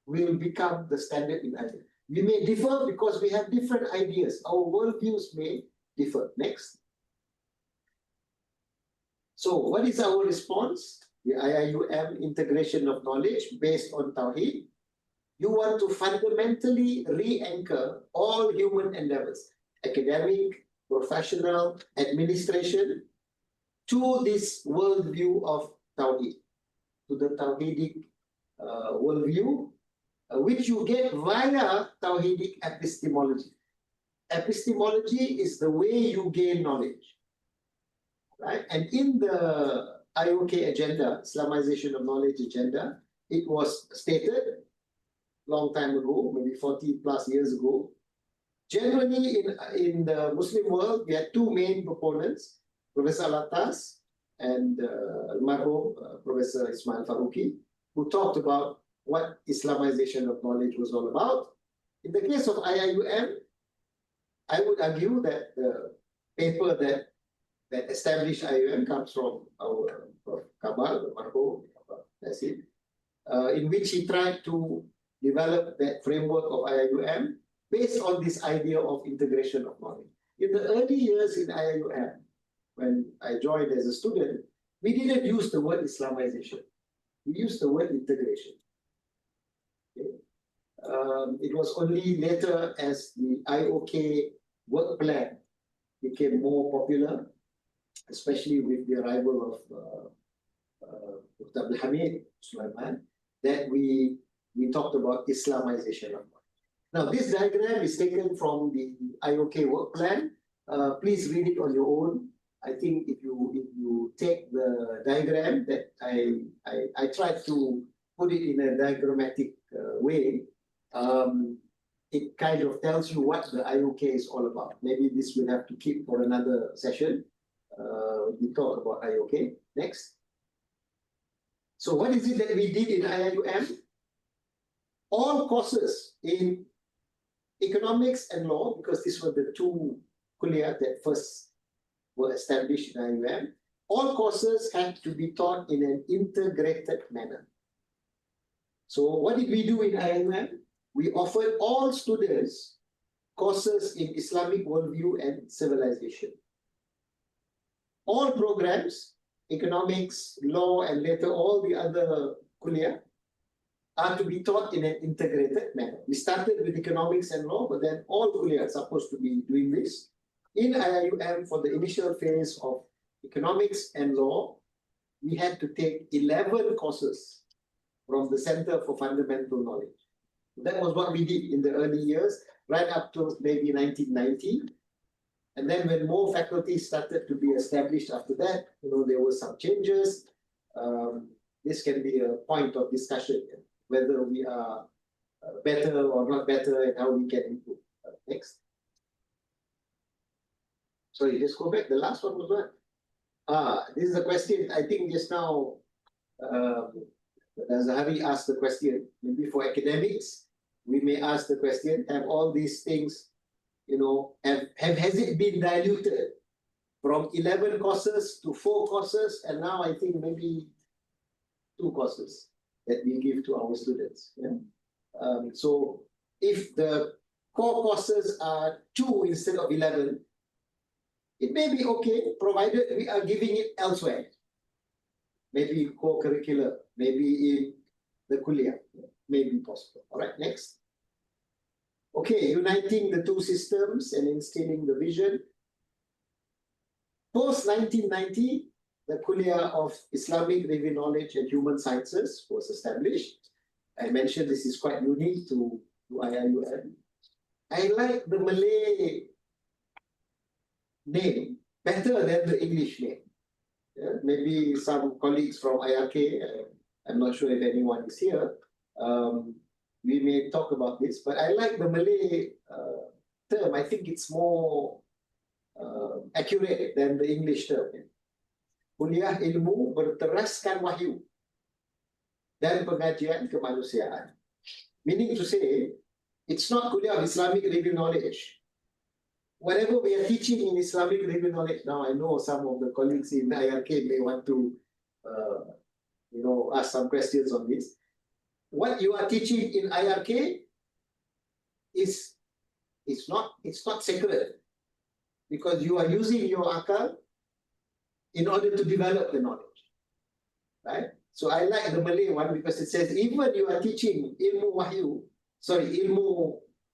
will become the standard in IIUM. We may differ because we have different ideas. Our worldviews may differ. Next. So what is our response? The IIUM integration of knowledge based on Tawheed. You want to fundamentally re-anchor all human endeavors, academic, professional, administration, to this worldview of Tawheed, to the Tawheedic worldview, which you get via Tawhidic epistemology. Epistemology is the way you gain knowledge, right? And in the IOK agenda, Islamization of Knowledge agenda, it was stated long time ago, maybe 40 plus years ago. Generally, in the Muslim world, we had two main proponents, Professor Alatas and Marhum, Professor Ismail Faruqi, who talked about what Islamization of knowledge was all about. In the case of IIUM, I would argue that the paper that established IIUM comes from our Prof. Kamal, Marhum, that's it, in which he tried to develop that framework of IIUM based on this idea of integration of knowledge. In the early years in IIUM, when I joined as a student, we didn't use the word Islamization. We used the word integration. Okay. It was only later as the IOK work plan became more popular, especially with the arrival of Dr. Abdul Hamid Sulaiman, that we talked about Islamization of knowledge. Now, this diagram is taken from the IOK work plan. Please read it on your own. I think if you take the diagram that I tried to put it in a diagrammatic way, it kind of tells you what the IOK is all about. Maybe this will have to keep for another session. We talk about IOK. Next. So what is it that we did in IIUM? All courses in economics and law, because these were the two kuliah that first were established in IIUM, all courses had to be taught in an integrated manner. So what did we do in IIUM? We offered all students courses in Islamic worldview and civilization. All programs, economics, law, and later all the other kuliah, are to be taught in an integrated manner. We started with economics and law, but then all kuliah are supposed to be doing this. In IIUM, for the initial phase of economics and law, we had to take 11 courses from the Center for Fundamental Knowledge. That was what we did in the early years, right up to maybe 1990. And then when more faculties started to be established after that, there were some changes. This can be a point of discussion, whether we are better or not better and how we can improve. Next. Sorry, just go back. The last one was what? This is a question, I think just now, as Hari asked the question, maybe for academics, we may ask the question, have all these things, has it been diluted from 11 courses to 4 courses, and now I think maybe 2 courses that we give to our students. Yeah? So if the core courses are 2 instead of 11, it may be okay, provided we are giving it elsewhere. Maybe co-curricular, maybe in the kuliah, maybe possible. All right, next. Okay, uniting the two systems and instilling the vision. Post-1990, the kuliah of Islamic Review Knowledge and Human Sciences was established. I mentioned this is quite unique to IIUM. I like the Malay name better than the English name. Yeah, maybe some colleagues from IRK, I'm not sure if anyone is here, we may talk about this, but I like the Malay term. I think it's more accurate than the English term. Kuliah ilmu berteraskan wahyu dan pengajian kemanusiaan. Meaning to say, it's not kuliah of Islamic Review Knowledge. Whatever we are teaching in Islamic Review Knowledge now, I know some of the colleagues in IRK may want to ask some questions on this. What you are teaching in IRK is it's not sacred, because you are using your akal in order to develop the knowledge, right? So I like the Malay one because it says even you are teaching ilmu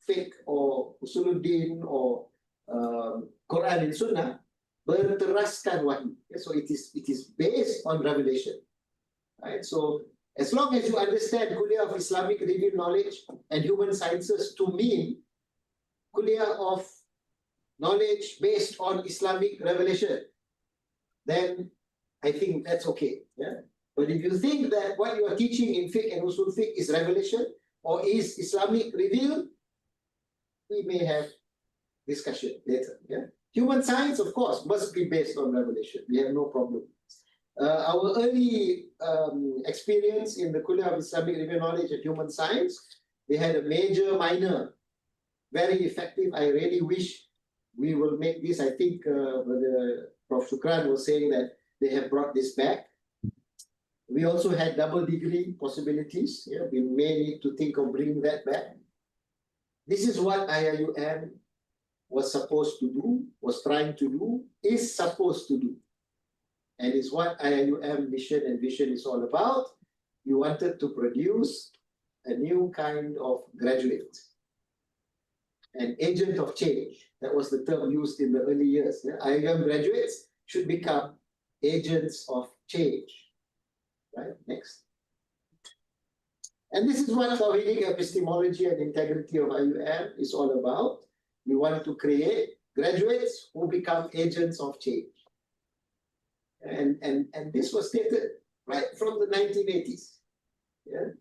fiqh or usuluddin or Quran and Sunnah, berteraskan wahyu. So it is based on revelation, right? So As long as you understand Kuliah of Islamic Revealed Knowledge and Human Sciences to mean Kuliah of knowledge based on Islamic revelation, then I think that's okay. Yeah. But if you think that what you are teaching in fiqh and usul fiqh is revelation or is Islamic revealed, we may have discussion later. Yeah. Human science, of course, must be based on revelation. We have no problem. Our early experience in the Kuliah of Islamic Revealed Knowledge and Human Science, they had a major, minor, very effective. I really wish we will make this. I think Prof. Shukran was saying that they have brought this back. We also had double degree possibilities. Yeah, we may need to think of bringing that back. This is what IIUM was supposed to do, was trying to do, is supposed to do. And it's what IIUM mission and vision is all about. We wanted to produce a new kind of graduate, an agent of change. That was the term used in the early years. Yeah? IIUM graduates should become agents of change. Right, next. And this is what Tawhidic epistemology and integrity of IIUM is all about. We want to create graduates who become agents of change. And this was stated right from the 1980s. Yeah.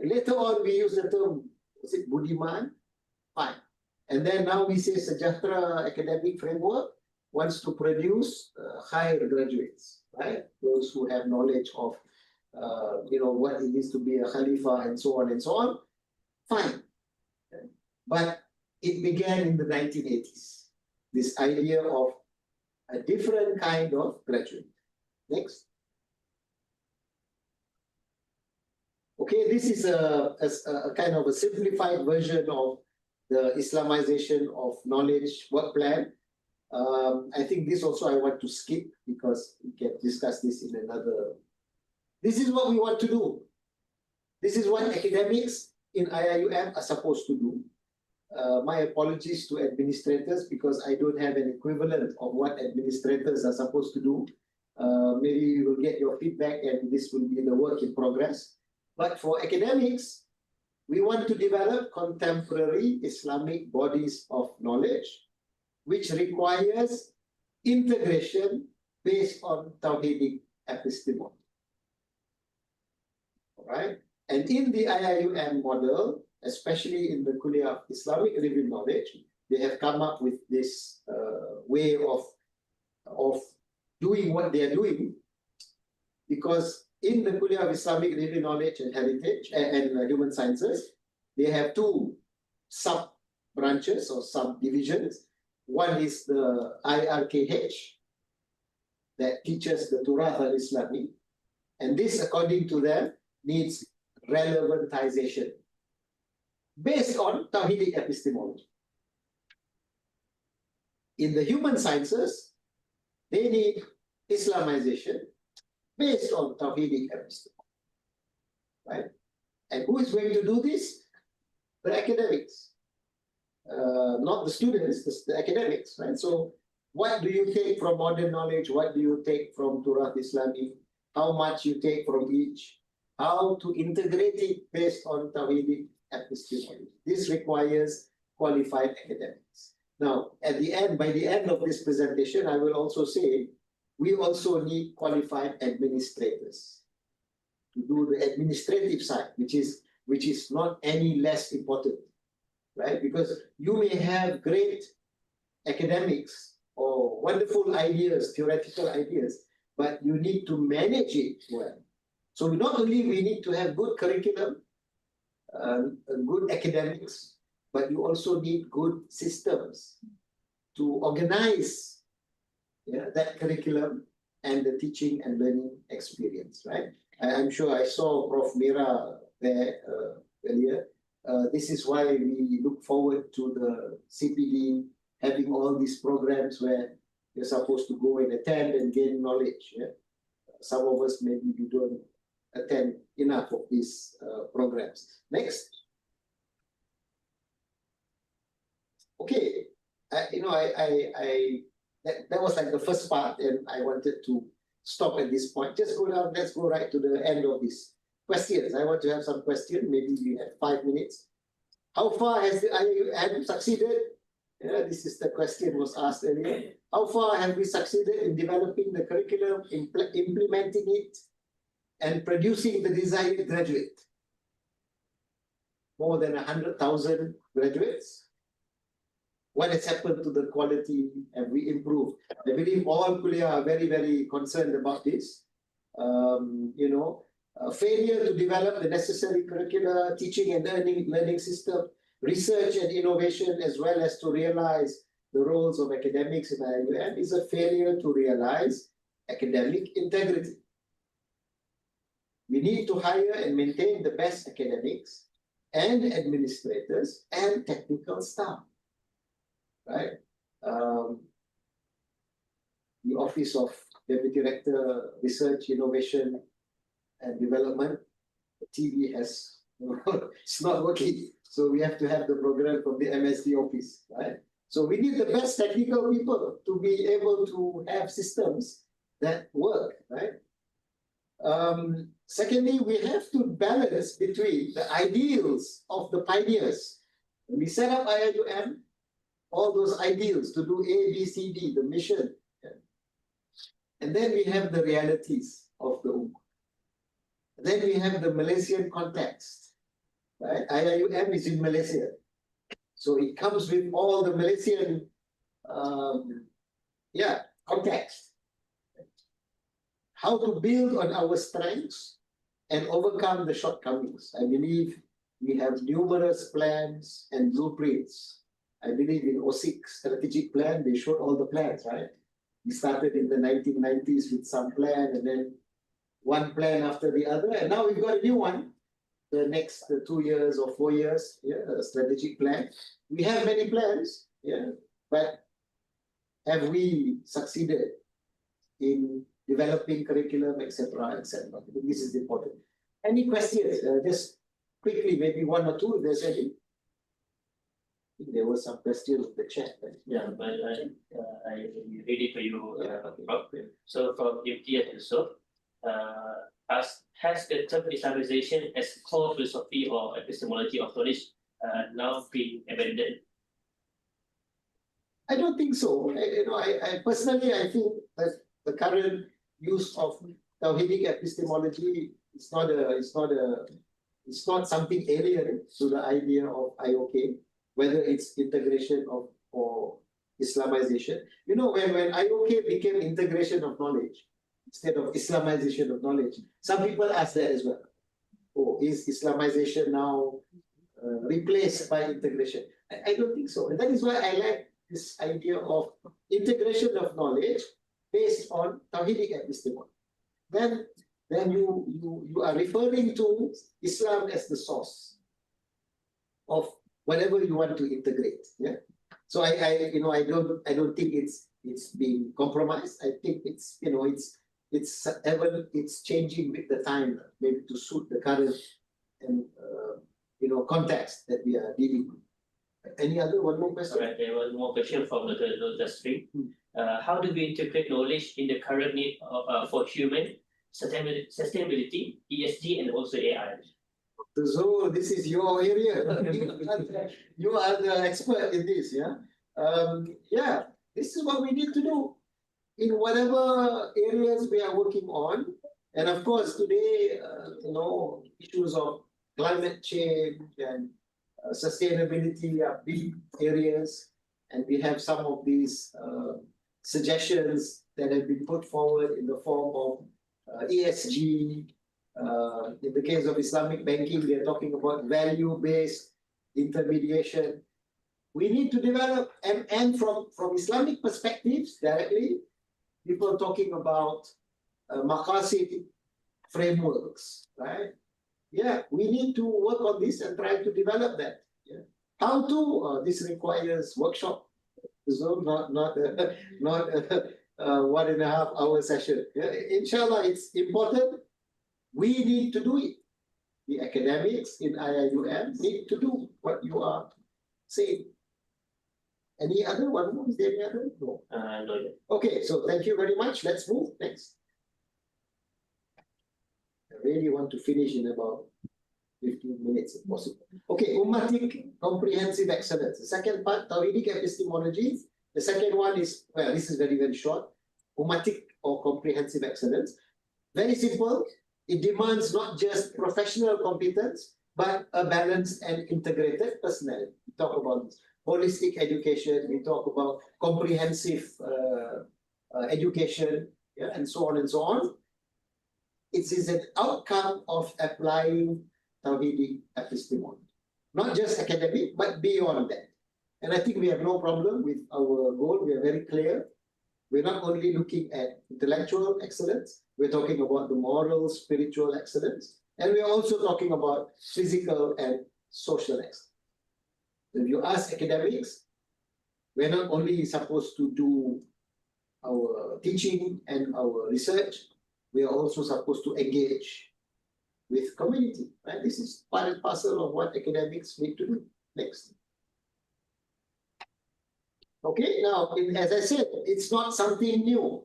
Later on, we use the term, was it Budiman? Fine. And then now we say Sejahtera Academic Framework wants to produce higher graduates, right? Those who have knowledge of, what it is to be a Khalifa and so on and so on. Fine. Okay. But it began in the 1980s. This idea of a different kind of graduate. Next. Okay, this is a kind of a simplified version of the Islamization of knowledge work plan. I think this also I want to skip because we can discuss this in another. This is what we want to do. This is what academics in IIUM are supposed to do. My apologies to administrators because I don't have an equivalent of what administrators are supposed to do. Maybe you will get your feedback and this will be the work in progress. But for academics, we want to develop contemporary Islamic bodies of knowledge, which requires integration based on Tawhidic epistemology. All right? And in the IIUM model, especially in the Kuliah of Islamic Revealed Knowledge, they have come up with this way of doing what they are doing, because in the Kuliah of Islamic Revealed Knowledge and Heritage and Human Sciences, they have two sub-branches or subdivisions. One is the IRKH that teaches the Turath al-Islami, and this, according to them, needs relevantization based on Tawhidic epistemology. In the human sciences, they need Islamization based on Tawhidic epistemology, right? And who is going to do this? The academics, not the students, the academics, right? So what do you take from modern knowledge? What do you take from Turath Islami? How much you take from each? How to integrate it based on Tawhidic epistemology. This requires qualified academics. Now, at the end, by the end of this presentation, I will also say, we also need qualified administrators to do the administrative side, which is not any less important, right? Because you may have great academics or wonderful ideas, theoretical ideas, but you need to manage it well. So not only we need to have good curriculum, good academics, but you also need good systems to organize that curriculum and the teaching and learning experience, right? I'm sure I saw Prof. Mira there earlier. This is why we look forward to the CPD having all these programs where you're supposed to go and attend and gain knowledge. Yeah? Some of us maybe we don't attend enough of these programs. Next. Okay, that was like the first part, and I wanted to stop at this point. Just go down, let's go right to the end of this. questions. I want to have some questions. Maybe we have 5 minutes. How far has the IIUM succeeded? Yeah, this is the question was asked earlier. How far have we succeeded in developing the curriculum, implementing it, and producing the desired graduate? More than 100,000 graduates. What has happened to the quality? Have we improved? I believe all Kuliah are very, very concerned about this. Failure to develop the necessary curricula, teaching and learning system, research and innovation, as well as to realize the roles of academics in IIUM is a failure to realize academic integrity. We need to hire and maintain the best academics and administrators and technical staff, right? The Office of Deputy Director, Research, Innovation and Development, the TV has, it's not working. So we have to have the program from the MSD office, right? So we need the best technical people to be able to have systems that work, right? Secondly, we have to balance between the ideals of the pioneers. When we set up IIUM, all those ideals to do A, B, C, D, the mission. Yeah. And then we have the realities of the Ummah. Then we have the Malaysian context. Right? IIUM is in Malaysia. So it comes with all the Malaysian context. How to build on our strengths and overcome the shortcomings. I believe we have numerous plans and blueprints. I believe in OSIC strategic plan, they showed all the plans, right? We started in the 1990s with some plan and then one plan after the other. And now we've got a new one, the next 2 years or 4 years, a strategic plan. We have many plans, but have we succeeded in developing curriculum, etc., etc.? This is important. Any questions? Just quickly, maybe 1 or 2, if there's any. I think there was some questions in the chat. Right? Yeah, but I read it for you, Rob. So from MTS Yusuf, has the term Islamization as core philosophy or epistemology of knowledge now been abandoned? I don't think so. I personally, I think that the current use of Tawhidic epistemology is not something alien to the idea of IOK, whether it's integration or Islamization. When IOK became integration of knowledge instead of Islamization of knowledge, some people ask that as well. Oh, is Islamization now replaced by integration? I don't think so. And that is why I like this idea of integration of knowledge based on Tawhidic epistemology. Then you are referring to Islam as the source of whatever you want to integrate. Yeah. So I don't think it's being compromised. I think it's changing with the time, maybe to suit the current and context that we are dealing with. Any other one more question? All right, there was more question from the stream. How do we integrate knowledge in the current need for human sustainability, ESG, and also AI? So this is your area. You are the expert in this, this is what we need to do in whatever areas we are working on. And of course, today, issues of climate change and sustainability are big areas, and we have some of these suggestions that have been put forward in the form of ESG. In the case of Islamic banking, they are talking about value-based intermediation. We need to develop, and from Islamic perspectives directly, people talking about maqasid frameworks, right? Yeah, we need to work on this and try to develop that. Yeah. How to? This requires workshop, so not 1.5 hour session. Yeah. Inshallah, it's important. We need to do it. The academics in IIUM need to do what you are saying. Any other one more? Is there any other? No. No. Okay, so thank you very much. Let's move next. I really want to finish in about 15 minutes if possible. Okay, Ummatic Comprehensive Excellence. The second part, Tawhidic Epistemology. The second one is, well, this is very, very short. Ummatic or Comprehensive Excellence. Very simple. It demands not just professional competence, but a balanced and integrated personality. We talk about holistic education, we talk about comprehensive education, yeah, and so on and so on. It is an outcome of applying Tawhidic epistemology. Not just academic, but beyond that. And I think we have no problem with our goal. We are very clear. We're not only looking at intellectual excellence, we're talking about the moral, spiritual excellence, and we're also talking about physical and social excellence. If you ask academics, we're not only supposed to do our teaching and our research, we are also supposed to engage with community, right? This is part and parcel of what academics need to do. Next. Okay, now, as I said, it's not something new.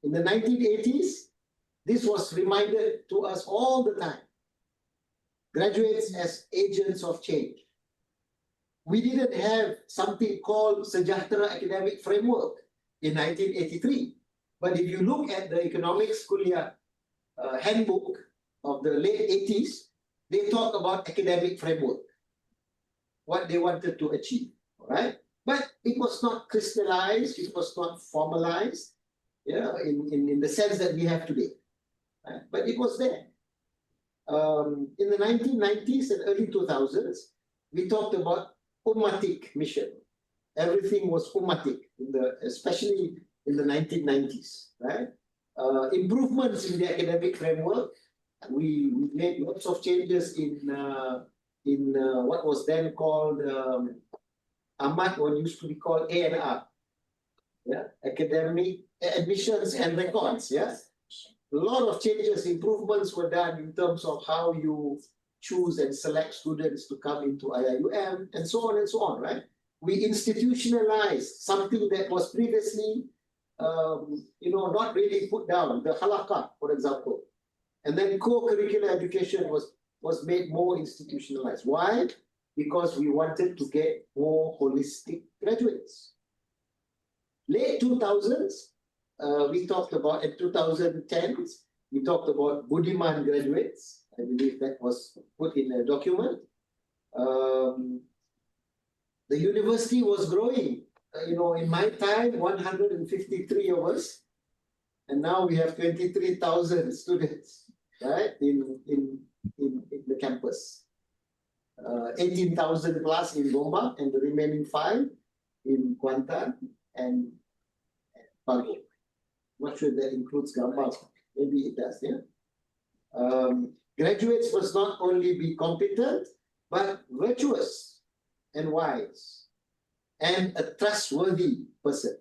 In the 1980s, this was reminded to us all the time. Graduates as agents of change. We didn't have something called Sejahtera Academic Framework in 1983. But if you look at the economics Kuliah handbook of the late 80s, they talk about academic framework, what they wanted to achieve, all right? But it was not crystallized, it was not formalized, yeah, in the sense that we have today, right? But it was there. In the 1990s and early 2000s, we talked about Ummatic mission. Everything was Ummatic, especially in the 1990s, right? Improvements in the academic framework. We made lots of changes in what was then called Ahmad, what used to be called A&R, yeah, academic admissions and records, yeah. A lot of changes, improvements were done in terms of how you choose and select students to come into IIUM and so on, right? We institutionalized something that was previously, not really put down, the halakha, for example. And then co-curricular education was made more institutionalized. Why? Because we wanted to get more holistic graduates. Late 2000s, we talked about, in 2010s, we talked about Budiman graduates. I believe that was put in a document. The university was growing. In my time, 153 of us, and now we have 23,000 students, right, in the campus. 18,000 plus in Gombak, and the remaining 5 in Kuantan and Palu. Not sure that includes Gambang. Maybe it does, yeah. Graduates must not only be competent, but virtuous and wise, and a trustworthy person,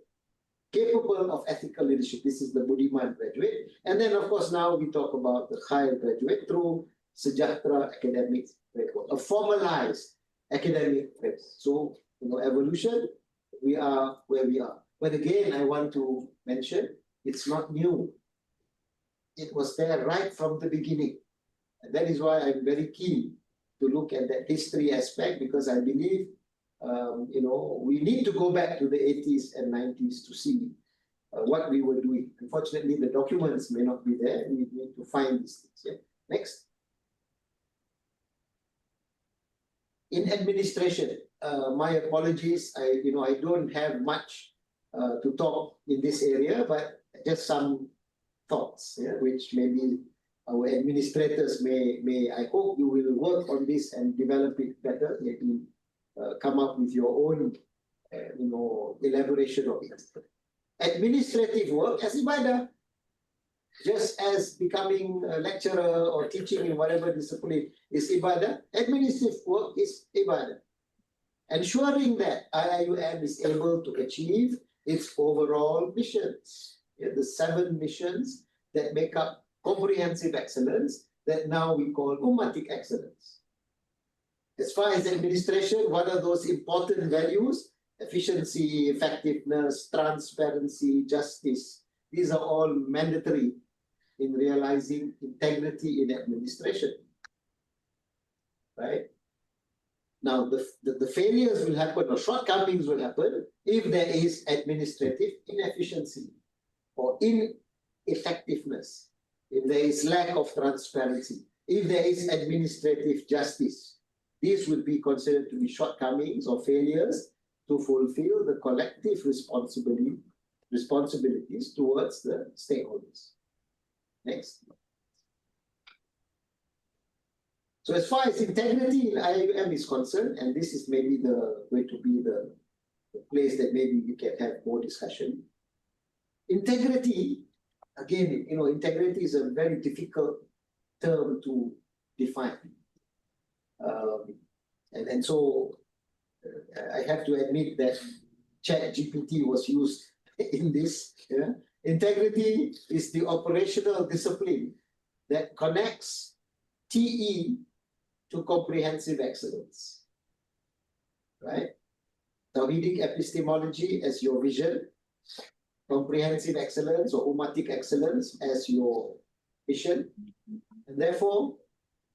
capable of ethical leadership. This is the Budiman graduate. And then, of course, now we talk about the higher graduate through Sejahtera Academic Framework, a formalized academic framework. So, evolution, we are where we are. But again, I want to mention, it's not new. It was there right from the beginning. And that is why I'm very keen to look at that history aspect, because I believe, we need to go back to the 80s and 90s to see what we were doing. Unfortunately, the documents may not be there. We need to find these things. Yeah. Next. In administration, my apologies. I don't have much to talk in this area, but just some thoughts, yeah, which maybe our administrators may. I hope you will work on this and develop it better. Maybe come up with your own, elaboration of it. Administrative work as ibadah, just as becoming a lecturer or teaching in whatever discipline is ibadah, administrative work is ibadah. Ensuring that IIUM is able to achieve its overall missions, the 7 missions that make up comprehensive excellence that now we call Ummatic excellence. As far as administration, what are those important values? Efficiency, effectiveness, transparency, justice. These are all mandatory in realizing integrity in administration. Right? Now, the failures will happen or shortcomings will happen if there is administrative inefficiency or ineffectiveness, if there is lack of transparency, if there is administrative justice. These would be considered to be shortcomings or failures to fulfill the collective responsibilities towards the stakeholders. Next. So as far as integrity in IIUM is concerned, and this is maybe going to be the place that maybe we can have more discussion. Integrity, again, integrity is a very difficult term to define. And so I have to admit that ChatGPT was used in this. Yeah? Integrity is the operational discipline that connects TE to comprehensive excellence. Right? Tawhidic epistemology as your vision, comprehensive excellence or ummatic excellence as your mission. And therefore,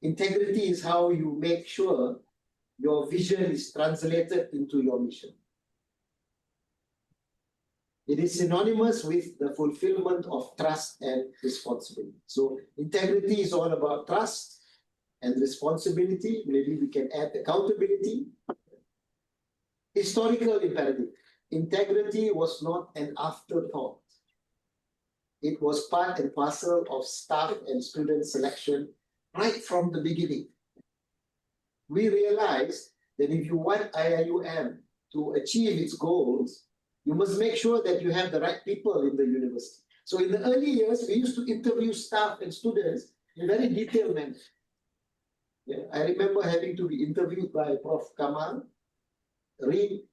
integrity is how you make sure your vision is translated into your mission. It is synonymous with the fulfillment of trust and responsibility. So integrity is all about trust and responsibility. Maybe we can add accountability. Historical imperative. Integrity was not an afterthought. It was part and parcel of staff and student selection right from the beginning. We realized that if you want IIUM to achieve its goals, you must make sure that you have the right people in the university. So in the early years, we used to interview staff and students in very detailed manner. Yeah, I remember having to be interviewed by Prof. Kamal, read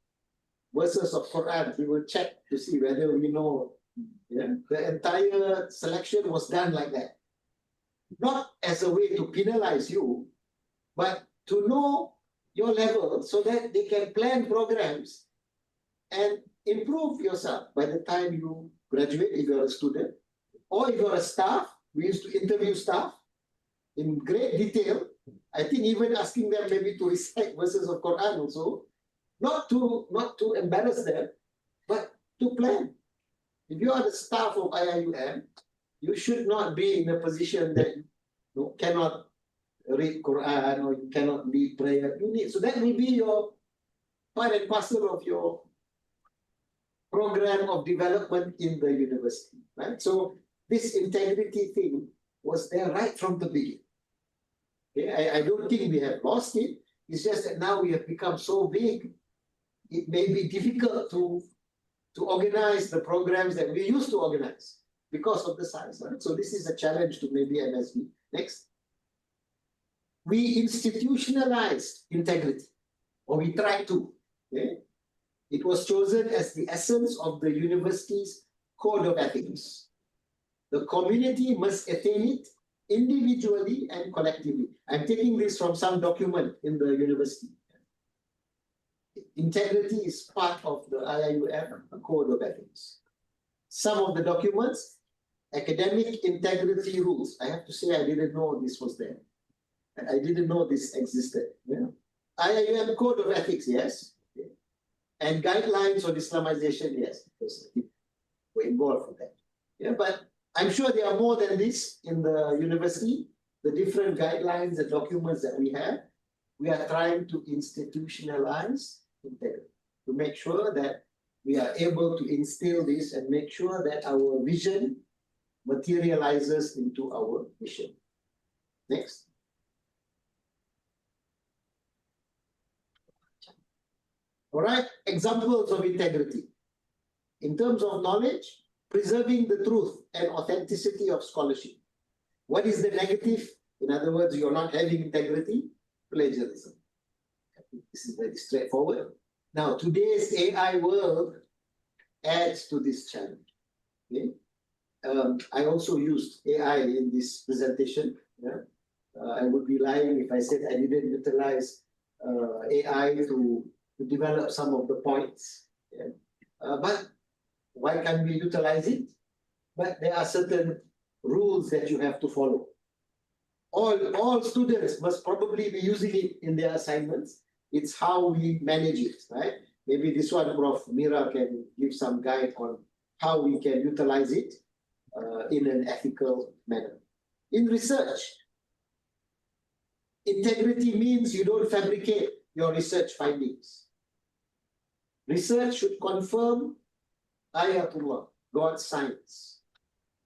verses of Quran. We would check to see whether we know. Yeah? The entire selection was done like that. Not as a way to penalize you, but to know your level so that they can plan programs and improve yourself by the time you graduate, if you're a student, or if you're a staff. We used to interview staff in great detail. I think even asking them maybe to recite verses of Quran also, not to embarrass them, but to plan. If you are the staff of IIUM, you should not be in a position that you cannot read Quran or you cannot lead prayer. You need, so that will be your part and parcel of your program of development in the university, right? So this integrity thing was there right from the beginning. Okay? I don't think we have lost it. It's just that now we have become so big, it may be difficult to organize the programs that we used to organize because of the size. Right? So this is a challenge to maybe MSB. Next. We institutionalized integrity, or we tried to. Okay? It was chosen as the essence of the university's code of ethics. The community must attain it individually and collectively. I'm taking this from some document in the university. Integrity is part of the IIUM code of ethics. Some of the documents, academic integrity rules. I have to say I didn't know this was there. I didn't know this existed. Yeah? IIUM code of ethics, yes. Okay. And guidelines on Islamization, yes. Because we're involved with that. Yeah, but I'm sure there are more than this in the university. The different guidelines and documents that we have, we are trying to institutionalize integrity, to make sure that we are able to instill this and make sure that our vision materializes into our mission. Next. All right, examples of integrity. In terms of knowledge, preserving the truth and authenticity of scholarship. What is the negative? In other words, you're not having integrity, plagiarism. This is very straightforward. Now, today's AI world adds to this challenge. Okay? I also used AI in this presentation. Yeah? I would be lying if I said I didn't utilize AI to develop some of the points. Yeah? But why can't we utilize it? But there are certain rules that you have to follow. All students must probably be using it in their assignments. It's how we manage it, right? Maybe this one, Prof. Mira can give some guide on how we can utilize it in an ethical manner. In research, integrity means you don't fabricate your research findings. Research should confirm ayatullah, God's science.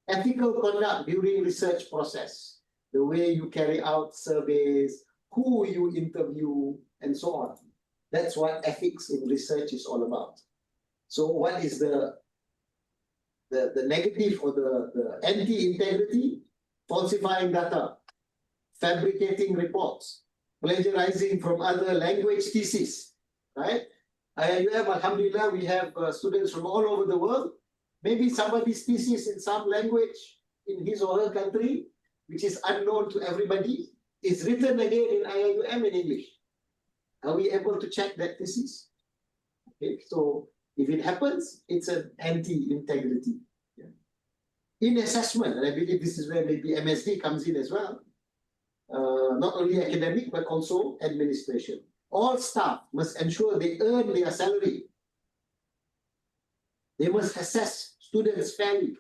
Ethical conduct during research process, the way you carry out surveys, who you interview, and so on. That's what ethics in research is all about. So what is the negative or the anti-integrity? Falsifying data, fabricating reports, plagiarizing from other language theses, right? IIUM, alhamdulillah, we have students from all over the world. Maybe somebody's thesis in some language in his or her country, which is unknown to everybody, is written again in IIUM in English. Are we able to check that thesis? Okay, so if it happens, it's an anti-integrity. Yeah. In assessment, and I believe this is where maybe MSD comes in as well, not only academic, but also administration. All staff must ensure they earn their salary. They must assess students fairly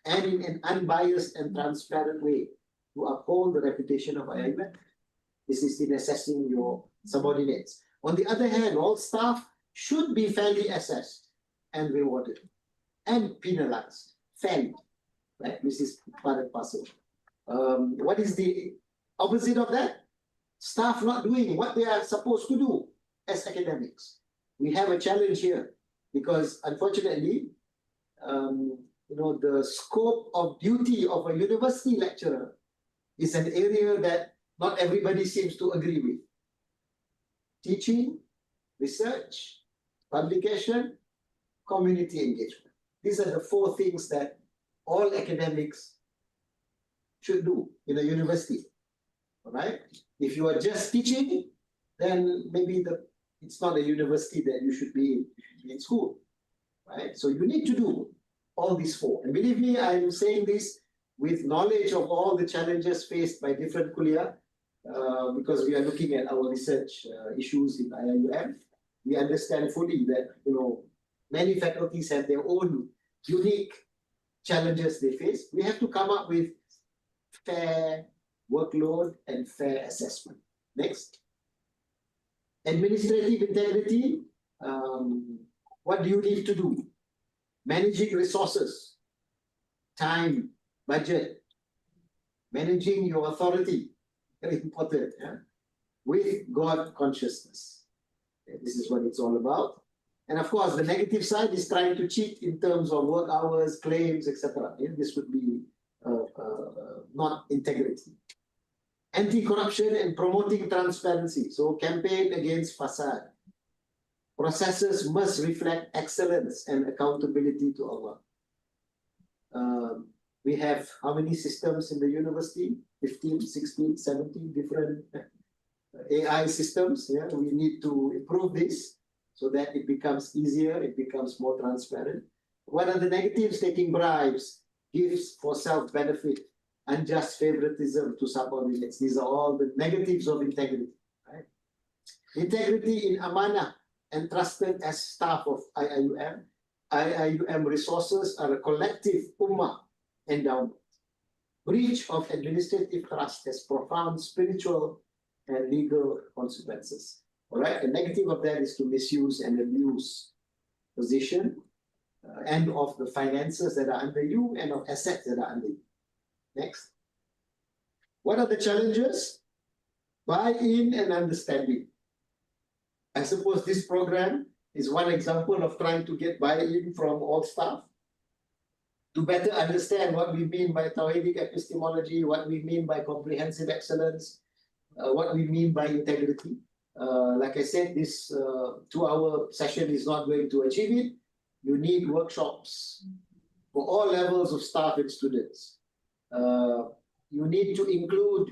and in an unbiased and transparent way to uphold the reputation of IIUM. This is in assessing your subordinates. On the other hand, all staff should be fairly assessed and rewarded and penalized fairly. Right? This is part and parcel. What is the opposite of that? Staff not doing what they are supposed to do as academics. We have a challenge here because unfortunately, the scope of duty of a university lecturer is an area that not everybody seems to agree with. Teaching, research, publication, community engagement. These are the 4 things that all academics should do in a university. All right? If you are just teaching, then maybe it's not a university that you should be in school. Right? So you need to do all these 4. And believe me, I'm saying this with knowledge of all the challenges faced by different kuliah, because we are looking at our research issues in IIUM. We understand fully that many faculties have their own unique challenges they face. We have to come up with fair workload and fair assessment. Next. Administrative integrity. What do you need to do? Managing resources, time, budget, managing your authority, very important, yeah? With God consciousness. This is what it's all about. And of course, the negative side is trying to cheat in terms of work hours, claims, etc. Yeah? This would be not integrity. Anti-corruption and promoting transparency. So campaign against facade. Processes must reflect excellence and accountability to Allah. We have how many systems in the university? 15, 16, 17 different AI systems. Yeah? We need to improve this so that it becomes easier, it becomes more transparent. What are the negatives? Taking bribes, gifts for self-benefit, unjust favoritism to subordinates. These are all the negatives of integrity. Right? Integrity in amanah, entrusted as staff of IIUM. IIUM resources are a collective ummah endowment. Breach of administrative trust has profound spiritual and legal consequences. All right, the negative of that is to misuse and abuse position and of the finances that are under you and of assets that are under you. Next. What are the challenges? Buy-in and understanding. I suppose this program is one example of trying to get buy-in from all staff to better understand what we mean by Tawhidic epistemology, what we mean by comprehensive excellence, what we mean by integrity. Like I said, this 2-hour session is not going to achieve it. You need workshops for all levels of staff and students. You need to include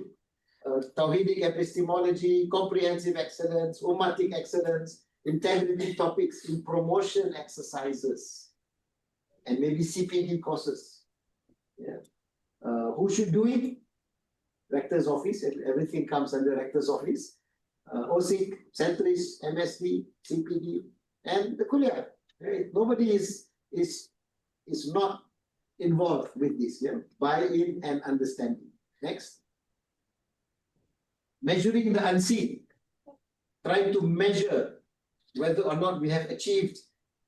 Tawhidic epistemology, comprehensive excellence, ummatic excellence, integrity topics in promotion exercises, and maybe CPD courses. Yeah. Who should do it? Rector's office, everything comes under Rector's office. OSIC, Centris, MSD, CPD, and the Kuliah. Right? Nobody is not involved with this. Yeah? Buy-in and understanding. Next. Measuring the unseen. Trying to measure whether or not we have achieved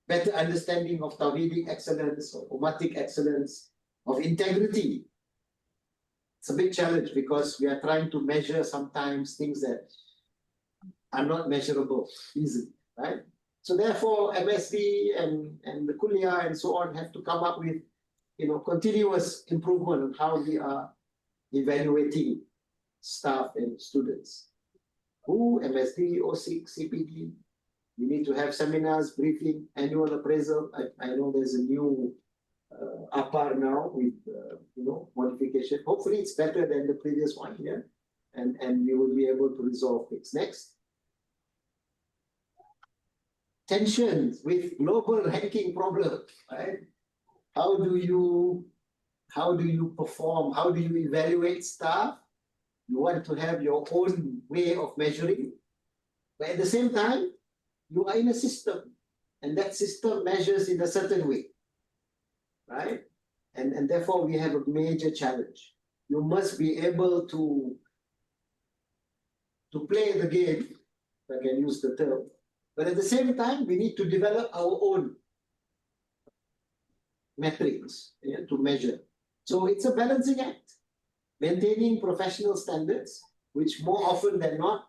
better understanding of Tawhidic excellence, or Ummatic excellence, of integrity. It's a big challenge because we are trying to measure sometimes things that are not measurable easily, right? So therefore, MSD and the Kuliah and so on have to come up with, continuous improvement on how we are evaluating staff and students. Who? MSD, OSIC, CPD. We need to have seminars, briefing, annual appraisal. I know there's a new APAR now with modification. Hopefully it's better than the previous one here, and we will be able to resolve things. Next. Tensions with global ranking problem, right? How do you perform? How do you evaluate staff? You want to have your own way of measuring, but at the same time, you are in a system, and that system measures in a certain way, right? And therefore, we have a major challenge. You must be able to play the game, if I can use the term, but at the same time, we need to develop our own metrics to measure. So it's a balancing act, maintaining professional standards, which more often than not,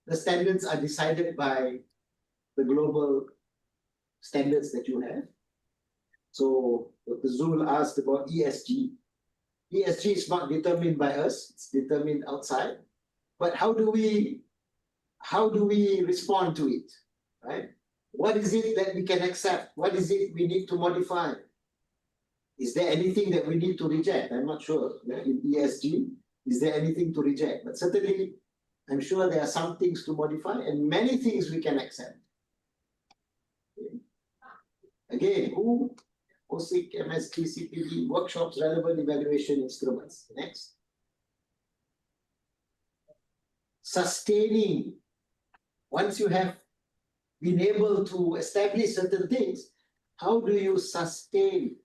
the standards are decided by the global standards that you have. So Dr. Zul asked about ESG. ESG is not determined by us, it's determined outside. But how do we respond to it, right? What is it that we can accept? What is it we need to modify? Is there anything that we need to reject? I'm not sure. In ESG, is there anything to reject? But certainly, I'm sure there are some things to modify and many things we can accept. Okay. Again, who? OSIC, MST, CPD, workshops, relevant evaluation instruments. Next. Sustaining. Once you have been able to establish certain things, how do you sustain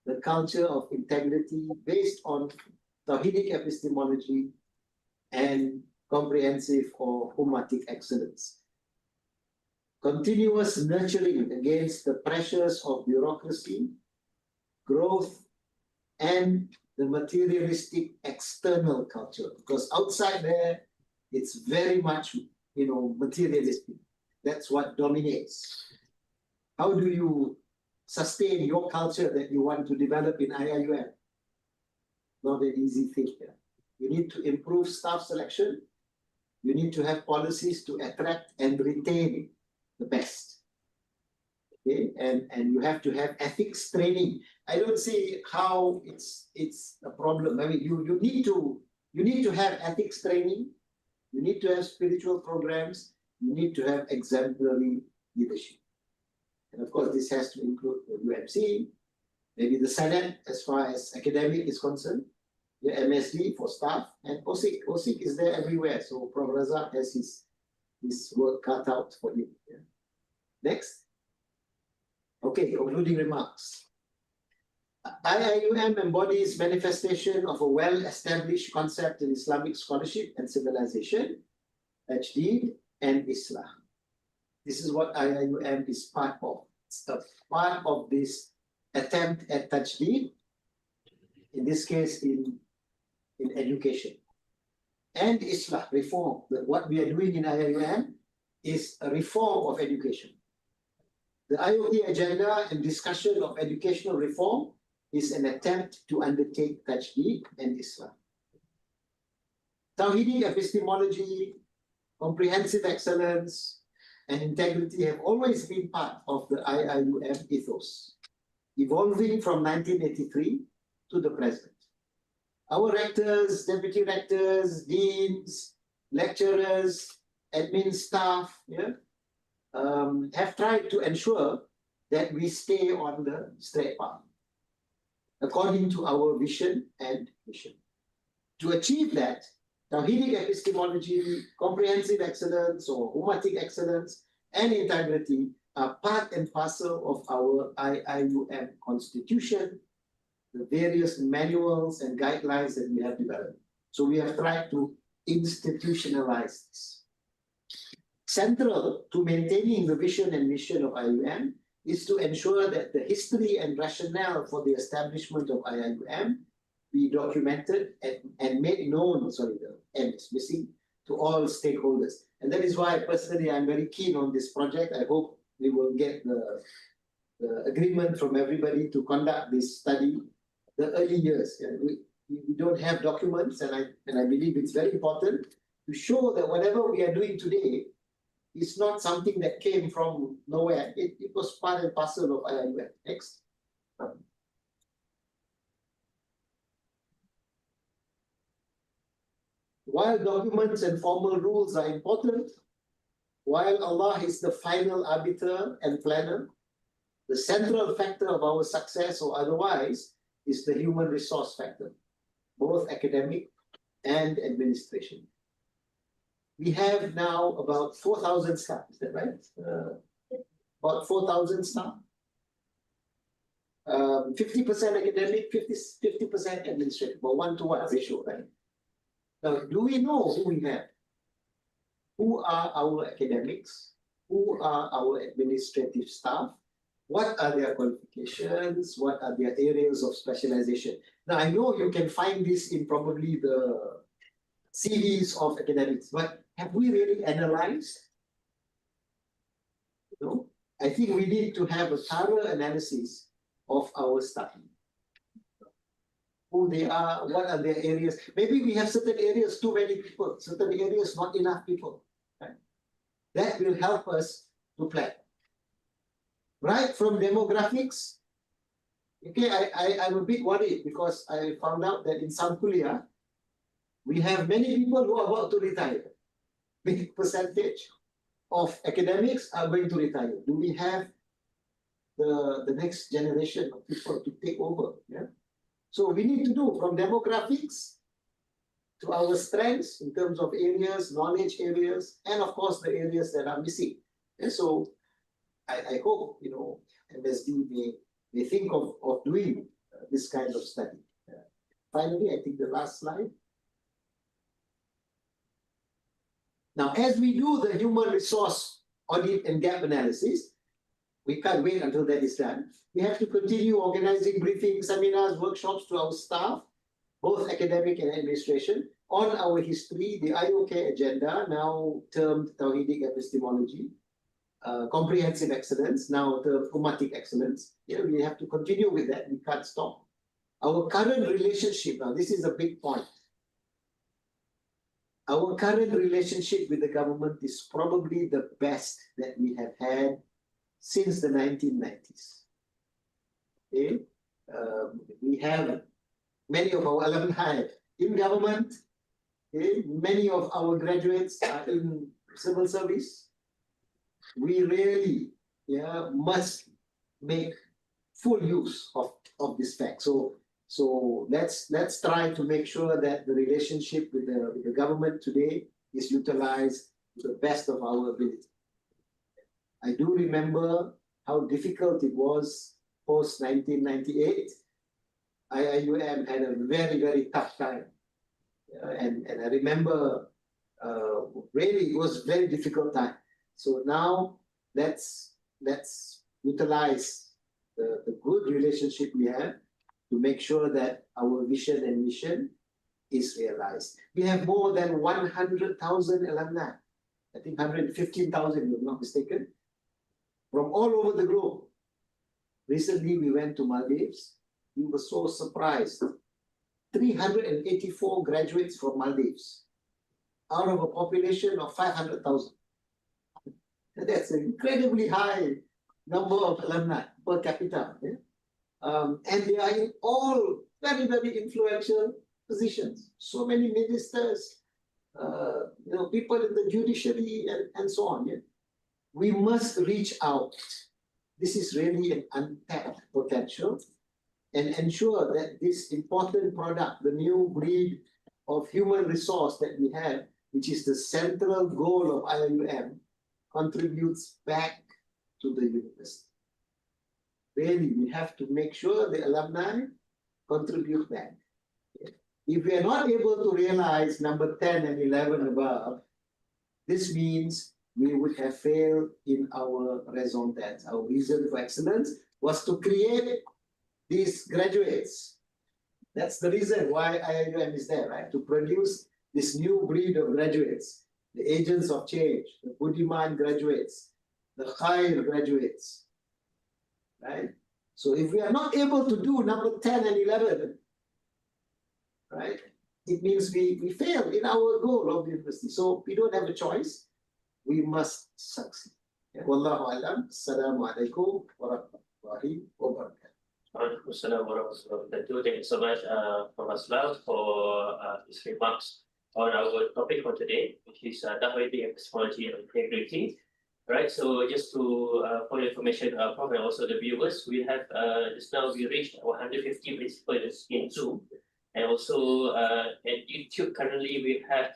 the culture of integrity based on Tawhidic epistemology and comprehensive or Ummatic excellence? Continuous nurturing against the pressures of bureaucracy, growth, and the materialistic external culture. Because outside there, it's very much, materialistic. That's what dominates. How do you sustain your culture that you want to develop in IIUM? Not an easy thing here. You need to improve staff selection. You need to have policies to attract and retain the best. Okay, and you have to have ethics training. I don't see how it's a problem. I mean, you need to have ethics training. You need to have spiritual programs. You need to have exemplary leadership. And of course, this has to include the UMC, maybe the Senate as far as academic is concerned, the MSD for staff, and OSIC. OSIC is there everywhere. So Prof. Razak has his work cut out for him. Yeah. Next. Okay, concluding remarks. IIUM embodies manifestation of a well-established concept in Islamic scholarship and civilization, Tajdeed and Islam. This is what IIUM is part of. It's a part of this attempt at Tajdeed, in this case in education. And Islam, reform. What we are doing in IIUM is a reform of education. The IoT agenda and discussion of educational reform is an attempt to undertake Tajdeed and Islam. Tawhidi epistemology, comprehensive excellence, and integrity have always been part of the IIUM ethos, evolving from 1983 to the present. Our rectors, deputy rectors, deans, lecturers, admin staff, have tried to ensure that we stay on the straight path. according to our vision and mission. To achieve that, Tawhidic epistemology, comprehensive excellence or ummatic excellence, and integrity are part and parcel of our IIUM constitution, the various manuals and guidelines that we have developed. So we have tried to institutionalize this. Central to maintaining the vision and mission of IIUM is to ensure that the history and rationale for the establishment of IIUM be documented and made known, sorry, the N is missing, to all stakeholders. And that is why personally I'm very keen on this project. I hope we will get the agreement from everybody to conduct this study the early years. We don't have documents, and I believe it's very important to show that whatever we are doing today is not something that came from nowhere. It was part and parcel of IIUM. Next. While documents and formal rules are important, while Allah is the final arbiter and planner, the central factor of our success or otherwise is the human resource factor, both academic and administration. We have now about 4,000 staff, is that right? About 4,000 staff. 50% academic, 50% administrative, about 1-to-1 ratio, right? Now, do we know who we have? Who are our academics? Who are our administrative staff? What are their qualifications? What are their areas of specialization? Now, I know you can find this in probably the CVs of academics, but have we really analyzed? No, I think we need to have a thorough analysis of our staff. Who they are, what are their areas. Maybe we have certain areas too many people, certain areas not enough people. Right? That will help us to plan. Right from demographics, okay, I'm a bit worried because I found out that in South Korea, we have many people who are about to retire. Big percentage of academics are going to retire. Do we have the next generation of people to take over? Yeah. So we need to do from demographics to our strengths in terms of areas, knowledge areas, and of course the areas that are missing. And so I hope, MSD may think of doing this kind of study. Finally, I think the last slide. Now, as we do the human resource audit and gap analysis, we can't wait until that is done. We have to continue organizing briefings, seminars, workshops to our staff, both academic and administration, on our history, the IOK agenda, now termed Tawhidic epistemology, comprehensive excellence, now termed ummatic excellence. We have to continue with that. We can't stop. Our current relationship, now this is a big point. Our current relationship with the government is probably the best that we have had since the 1990s. Okay? We have many of our alumni in government. Okay? Many of our graduates are in civil service. We really must make full use of this fact. So let's try to make sure that the relationship with the government today is utilized to the best of our ability. I do remember how difficult it was post 1998. IIUM had a very, very tough time. And I remember really it was a very difficult time. So now let's utilize the good relationship we have to make sure that our vision and mission is realized. We have more than 100,000 alumni. I think 115,000, if I'm not mistaken, from all over the globe. Recently, we went to Maldives. We were so surprised. 384 graduates from Maldives out of a population of 500,000. That's an incredibly high number of alumni per capita. Yeah? And they are in all very, very influential positions. So many ministers, people in the judiciary and so on. Yeah? We must reach out. This is really an untapped potential. and ensure that this important product, the new breed of human resource that we have, which is the central goal of IIUM, contributes back to the university. Really, we have to make sure the alumni contribute back. If we are not able to realize number 10 and 11 above, this means we would have failed in our raison d'etre. Our reason for excellence was to create these graduates. That's the reason why IIUM is there, right? To produce this new breed of graduates, the agents of change, the Budiman graduates, the Khair graduates, right? So if we are not able to do number 10 and 11, right, it means we fail in our goal of the university. So we don't have a choice. We must succeed. Wallahu alam. Assalamu alaikum warahmatullahi wabarakatuh. Waalaikumsalam warahmatullahi wabarakatuh. Thank you so much, Wassalam, for his remarks on our topic for today, which is Tawhid, epistemology, and integrity. Right. So just to for your information, Prof, and also the viewers, we have just now we reached 150 participants in Zoom, and also at YouTube currently we have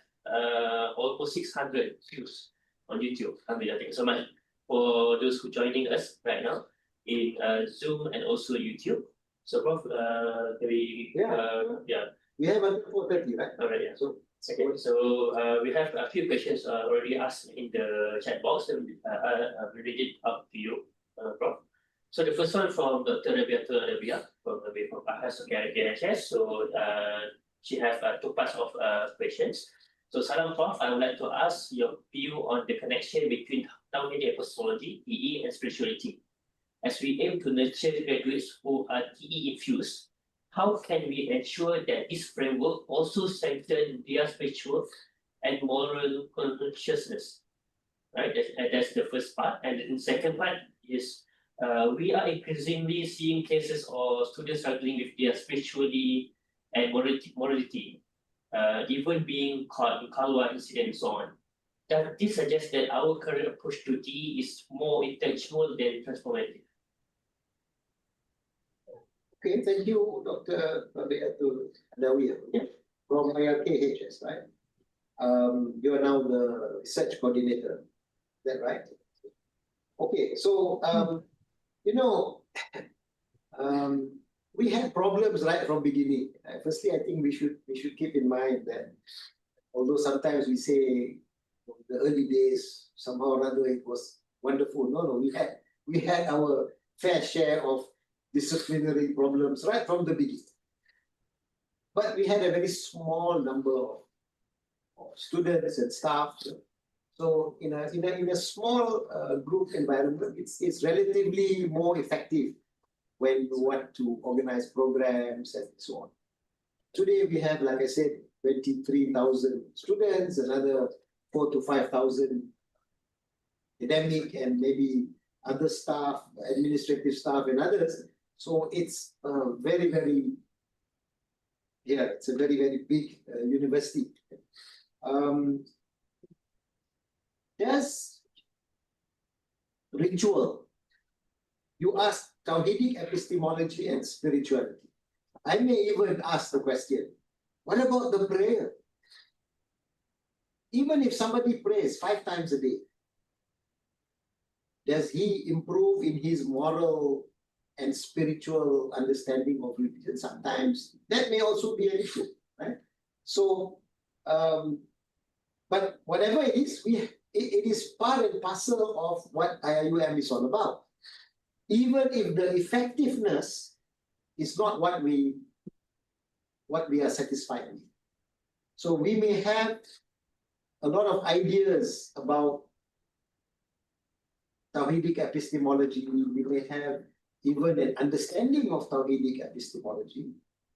almost 600 views on YouTube. Alhamdulillah, thank you so much for those who joining us right now in Zoom and also YouTube. So, Prof, can we We have until 4:30, right? all right, yeah. So Okay, so we have a few questions already asked in the chat box, and I'll read it up to you, Prof. So the first one from Dr. Rabiatul Rabia from Ahas KNHS. So she has two parts of questions. So Salam Prof, I would like to ask your view on the connection between Tawhid epistemology, TE, and spirituality. As we aim to nurture graduates who are TE infused, how can we ensure that this framework also strengthens their spiritual and moral consciousness? Right, that's the first part. And the second part is we are increasingly seeing cases of students struggling with their spirituality and morality, even being caught in Kalwa incident and so on. Does this suggest that our current approach to TE is more intentional than transformative? okay, thank you, Dr. Rabiatul Adawiyah from IRKHS, right? You are now the research coordinator. Is that right? Okay, so we had problems right from beginning. Firstly, I think we should keep in mind that although sometimes we say the early days somehow or other it was wonderful. No, we had our fair share of disciplinary problems right from the beginning. But we had a very small number of students and staff. So in a small group environment, it's relatively more effective when you want to organize programs and so on. Today we have, like I said, 23,000 students, another 4,000 to 5,000 academic and maybe other staff, administrative staff and others. So it's it's a very, very big university. There's ritual. You ask Tawhidic epistemology and spirituality. I may even ask the question, what about the prayer? Even if somebody prays 5 times a day, does he improve in his moral and spiritual understanding of religion? Sometimes that may also be an issue, right? So, but whatever it is, it is part and parcel of what IIUM is all about. Even if the effectiveness is not what we are satisfied with. So we may have a lot of ideas about Tawhidic epistemology. We may have even an understanding of Tawhidic epistemology.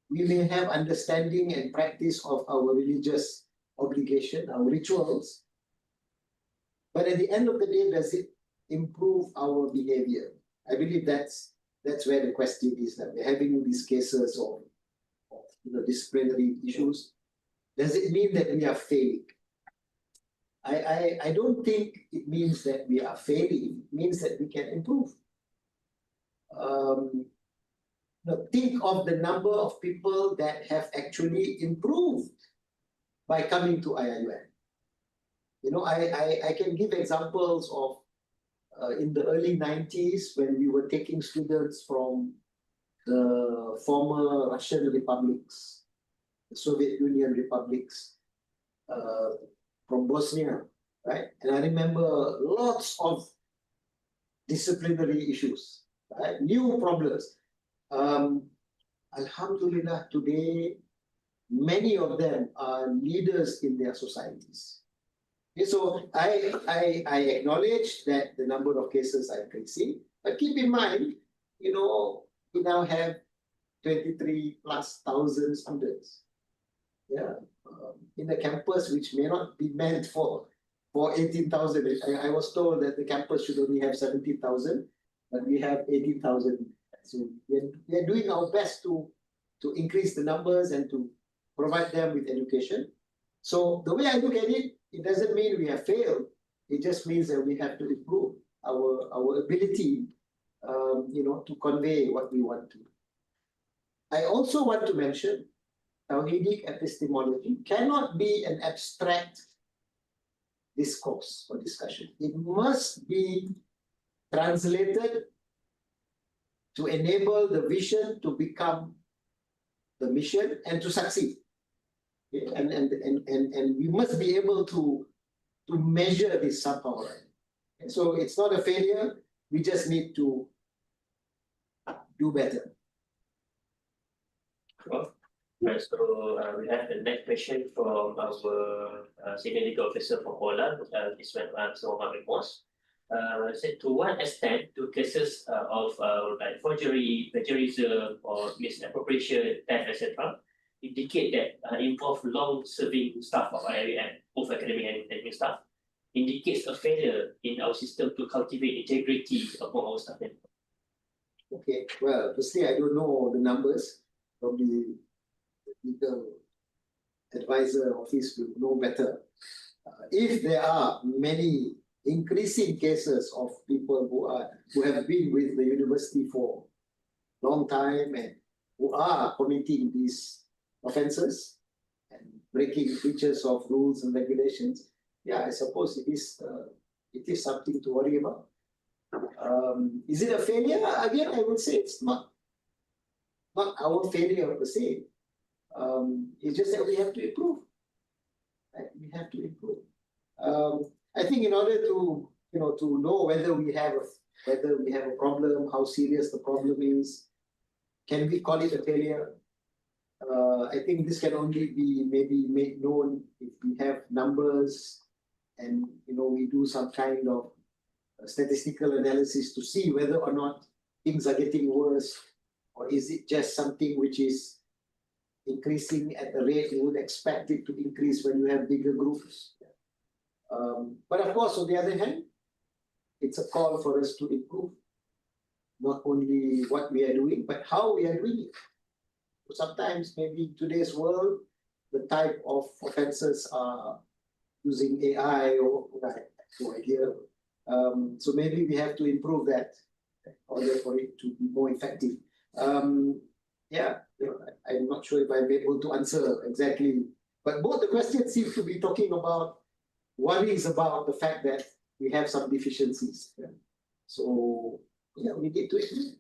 We may have understanding and practice of our religious obligation, our rituals. But at the end of the day, does it improve our behavior? I believe that's where the question is, that we're having these cases of disciplinary issues. Does it mean that we are failing? I don't think it means that we are failing. It means that we can improve. think of the number of people that have actually improved by coming to IIUM. I can give examples of in the early 90s when we were taking students from the former Russian republics, the Soviet Union republics, from Bosnia, right? And I remember lots of disciplinary issues, right? New problems. Alhamdulillah, today, many of them are leaders in their societies. Okay, so I acknowledge that the number of cases are increasing, but keep in mind, we now have 23,000+ students. Yeah, in the campus, which may not be meant for 18,000. I was told that the campus should only have 17,000, but we have 18,000. So we are doing our best to increase the numbers and to provide them with education. So the way I look at it, it doesn't mean we have failed. It just means that we have to improve our ability, to convey what we want to. I also want to mention Tawhidic epistemology cannot be an abstract discourse or discussion. It must be translated to enable the vision to become the mission and to succeed. Okay? And we must be able to measure this somehow. Right? And so it's not a failure. We just need to do better. Well, right, so we have the next question from our senior legal officer from Poland, Ismail Mos. Said, to what extent do cases of like forgery, plagiarism, or misappropriation, theft, etc., indicate that involve long-serving staff of IIUM, both academic and technical staff, indicates a failure in our system to cultivate integrity among our staff members? Okay, well, firstly, I don't know the numbers. Probably the legal advisor office will know better. If there are many increasing cases of people who have been with the university for a long time and who are committing these offences and breaking features of rules and regulations, yeah, I suppose it is something to worry about. Is it a failure? Again, I would say it's not our failure per se. It's just that we have to improve. Right? We have to improve. I think in order to know whether we have a problem, how serious the problem is, can we call it a failure? I think this can only be maybe made known if we have numbers and we do some kind of statistical analysis to see whether or not things are getting worse, or is it just something which is increasing at the rate you would expect it to increase when you have bigger groups. But of course, on the other hand, it's a call for us to improve not only what we are doing, but how we are doing it. Sometimes maybe in today's world, the type of offences are using AI or I have no idea. So maybe we have to improve that in order for it to be more effective. Yeah, I'm not sure if I'm able to answer exactly, but both the questions seem to be talking about worries about the fact that we have some deficiencies. Yeah. So yeah, we need to improve.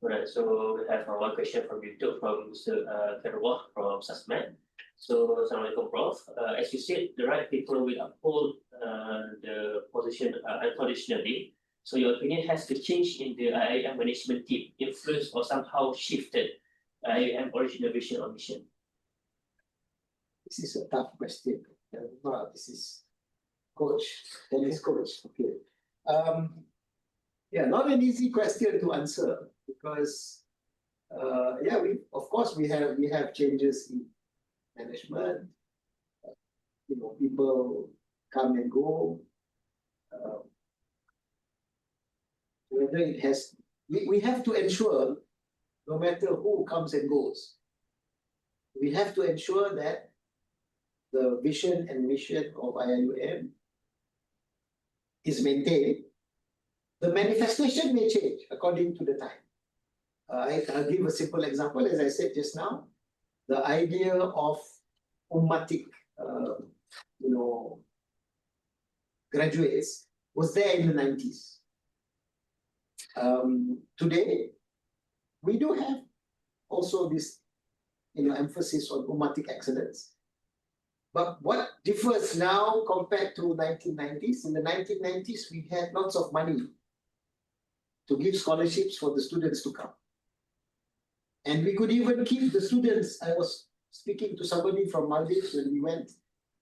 Right, so we have one question from YouTube from Mr. Terwah from Susman. So, Assalamualaikum, Prof. As you said, the right people will uphold the position unconditionally. So, your opinion has to change in the IIM management team, influence or somehow shifted IIM original vision or mission? This is a tough question. This is tennis coach. Okay. Yeah, not an easy question to answer because yeah, of course we have changes in management. People come and go. Whether it has, we have to ensure, no matter who comes and goes, we have to ensure that the vision and mission of IIUM is maintained The manifestation may change according to the time. I'll give a simple example, as I said just now, the idea of ummatic, you know, graduates was there in the 90s. Today, we do have also this, emphasis on ummatic excellence. But what differs now compared to 1990s? In the 1990s, we had lots of money to give scholarships for the students to come. And we could even keep the students. I was speaking to somebody from Maldives when we went.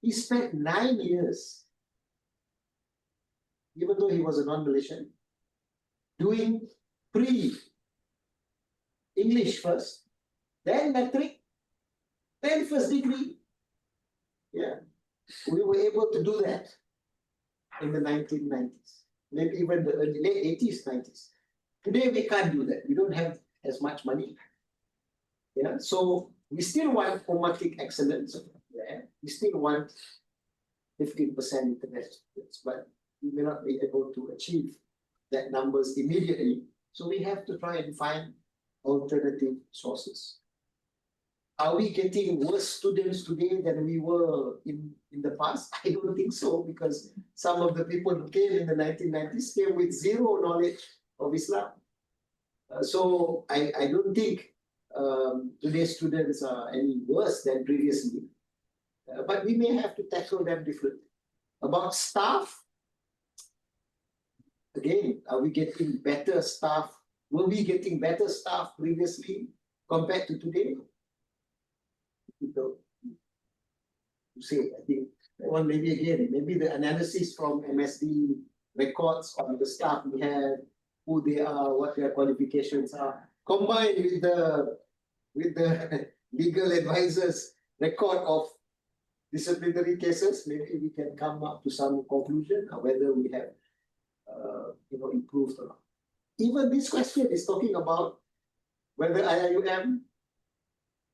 He spent 9 years, even though he was a non-Malaysian, doing pre-English first, then metric, then first degree. Yeah, we were able to do that in the 1990s, maybe even the late 80s, 90s. Today we can't do that. We don't have as much money. Yeah, so we still want ummatic excellence there. We still want 15% international students, but we may not be able to achieve that numbers immediately. So we have to try and find alternative sources. Are we getting worse students today than we were in the past? I don't think so, because some of the people who came in the 1990s came with zero knowledge of Islam. So I don't think today's students are any worse than previously. But we may have to tackle them differently. About staff, again, are we getting better staff? Were we getting better staff previously compared to today? To say, I think that one maybe again, maybe the analysis from MSD records on the staff we have, who they are, what their qualifications are, combined with the legal advisors' record of disciplinary cases, maybe we can come up to some conclusion of whether we have improved or not. Even this question is talking about whether IIUM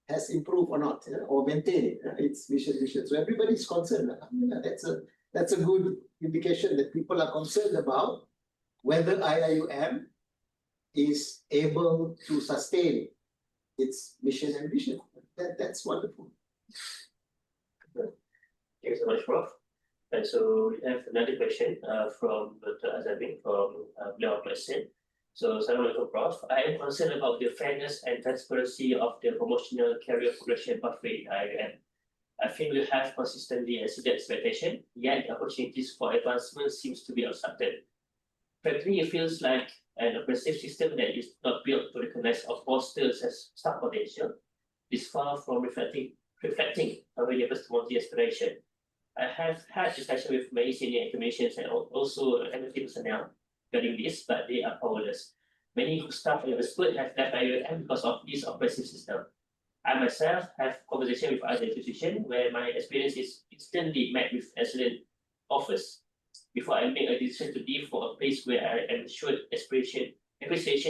has improved or not, or maintained its mission. So everybody's concerned. That's a good indication that people are concerned about whether IIUM is able to sustain its mission and vision. That's wonderful. Thank you so much, Prof. And so we have another question from Dr. Azabin from Beliau question. So, Assalamualaikum, Prof. I am concerned about the fairness and transparency of the promotional career progression pathway in IIM. I feel we have consistently exceeded expectation, yet the opportunities for advancement seems to be obstructed. Frankly, it feels like an oppressive system that is not built to recognize or foster staff potential is far from reflecting our university aspiration. I have had discussion with many senior clinicians and also MSc personnel regarding this, but they are powerless. Many staff and experts have left IIM because of this oppressive system. I myself have conversation with other institutions where my experience is instantly met with excellent offers before I make a decision to leave for a place where I am assured appreciation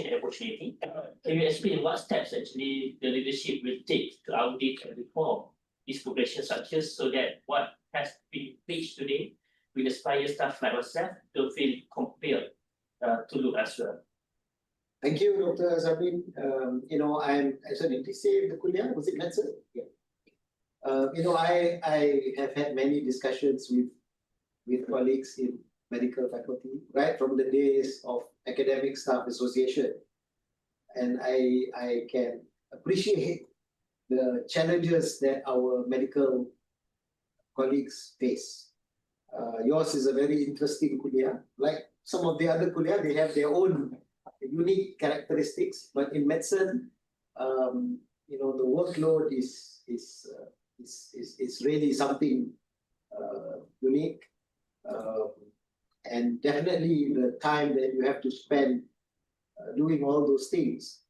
and opportunity. Can you explain what steps actually the leadership will take to audit and reform these progression structures so that what has been preached today will inspire staff like myself to feel compelled to look as well? Thank you, Dr. Zabin. Did you say the kuliah? Was it medicine? Yeah. I have had many discussions with colleagues in medical faculty, right from the days of Academic Staff Association. And I can appreciate the challenges that our medical colleagues face. Yours is a very interesting kuliah. Like some of the other kuliah, they have their own unique characteristics. But in medicine, the workload is really something unique. And definitely the time that you have to spend doing all those things.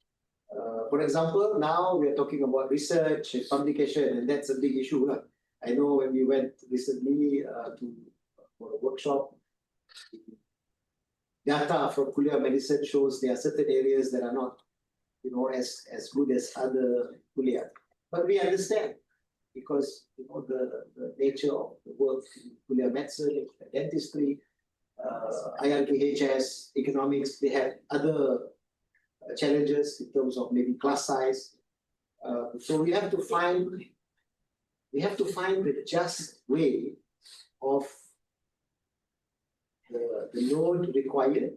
For example, now we are talking about research and publication, and that's a big issue. I know when we went recently for a workshop, data from kuliah medicine shows there are certain areas that are not, as good as other kuliah. But we understand because the nature of the work in kuliah medicine, dentistry, IRKHS, economics, they have other challenges in terms of maybe class size. So we have to find the just way of the load required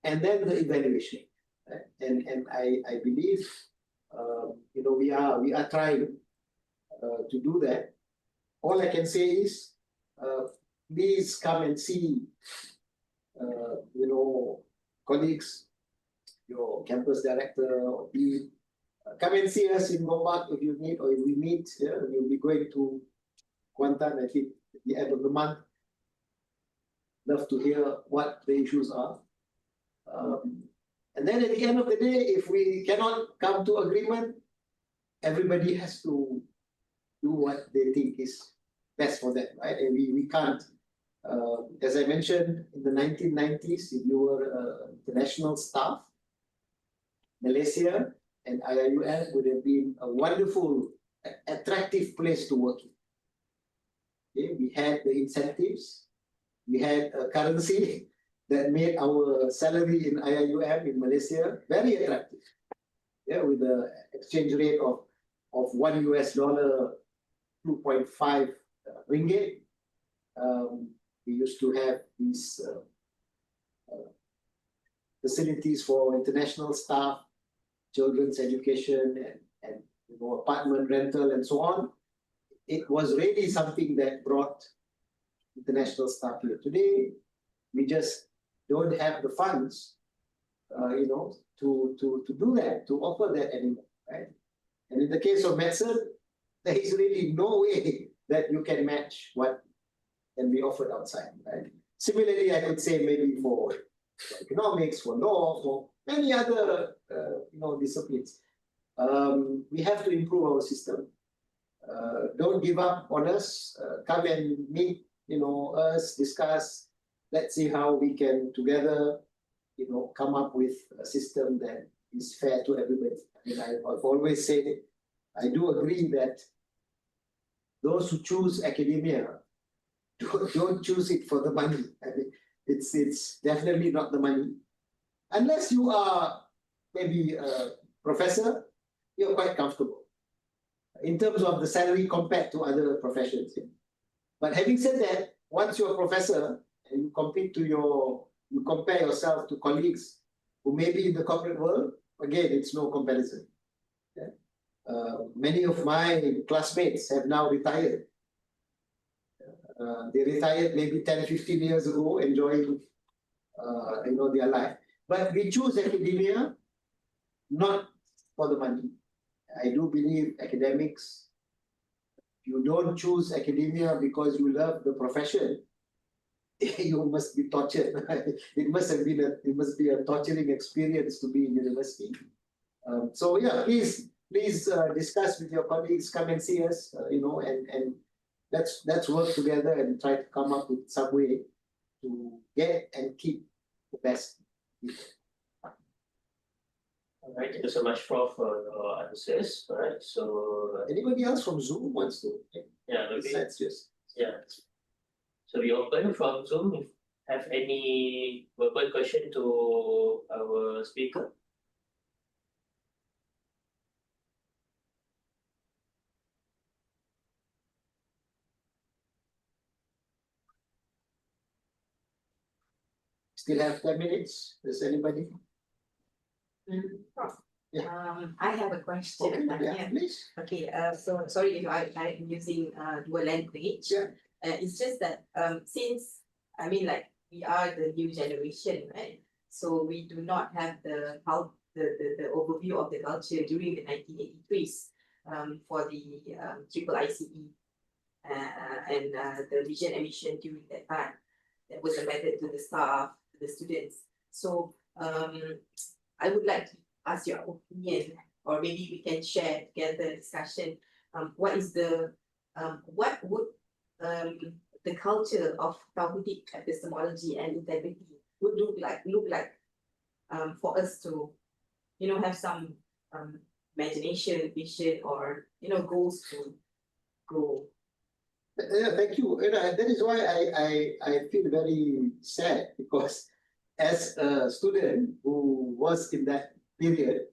and then the evaluation. Right? And I believe we are trying to do that. All I can say is please come and see colleagues, your campus director or dean. Come and see us in Gombak if you need, or if we meet. We'll be going to Kuantan, I think, at the end of the month. Love to hear what the issues are. And then at the end of the day, if we cannot come to agreement, everybody has to do what they think is best for them, right? And we can't, as I mentioned, in the 1990s, if you were international staff, Malaysia and IIUM would have been a wonderful, attractive place to work in. Okay? We had the incentives, we had a currency that made our salary in IIUM in Malaysia very attractive. Yeah, with the exchange rate of $1 2.5 ringgit. We used to have these facilities for international staff, children's education, and apartment rental and so on. It was really something that brought international staff here. Today, we just don't have the funds, to do that, to offer that anymore, right? And in the case of medicine, there is really no way that you can match what can be offered outside, right? Similarly, I could say maybe for economics, for law, for many other disciplines. We have to improve our system. Don't give up on us. Come and meet, us, discuss. Let's see how we can together, come up with a system that is fair to everybody. I mean, I've always said it. I do agree that those who choose academia don't choose it for the money. I mean, it's definitely not the money. Unless you are maybe a professor, you're quite comfortable in terms of the salary compared to other professions. But having said that, once you're a professor and you compare yourself to colleagues who may be in the corporate world, again, it's no comparison. Yeah? Many of my classmates have now retired. They retired maybe 10, 15 years ago, enjoying their life. But we choose academia not for the money. I do believe academics, you don't choose academia because you love the profession, you must be tortured. It must be a torturing experience to be in university. So yeah, please discuss with your colleagues, come and see us, and let's work together and try to come up with some way to get and keep the best people. All right, thank you so much, Prof, for your answers. All right, so Anybody else from Zoom wants to? yeah, maybe Besides just So we open from Zoom. If you have any verbal question to our speaker. still have 10 minutes. Does anybody? Prof, Yeah. I have a question. Please. Okay, so sorry if I'm using dual language. Yeah. It's just that since we are the new generation, right? So we do not have the overview of the culture during the 1983s for the triple ICE and the vision and mission during that time that was embedded to the staff, to the students. So I would like to ask your opinion, or maybe we can share together discussion. What would the culture of Tawhidic epistemology and integrity would look like for us to, have some imagination, vision, or goals to grow Yeah, thank you. That is why I feel very sad because as a student who was in that period,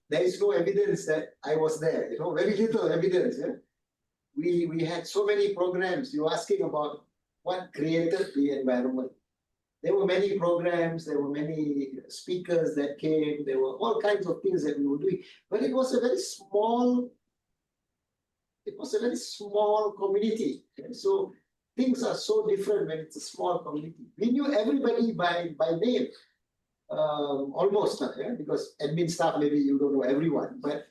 there is no evidence that I was there, very little evidence. Yeah? We had so many programs. You're asking about what created the environment. There were many programs, there were many speakers that came, there were all kinds of things that we were doing, but it was a very small community. And so things are so different when it's a small community. We knew everybody by name, almost, yeah? Because admin staff, maybe you don't know everyone, but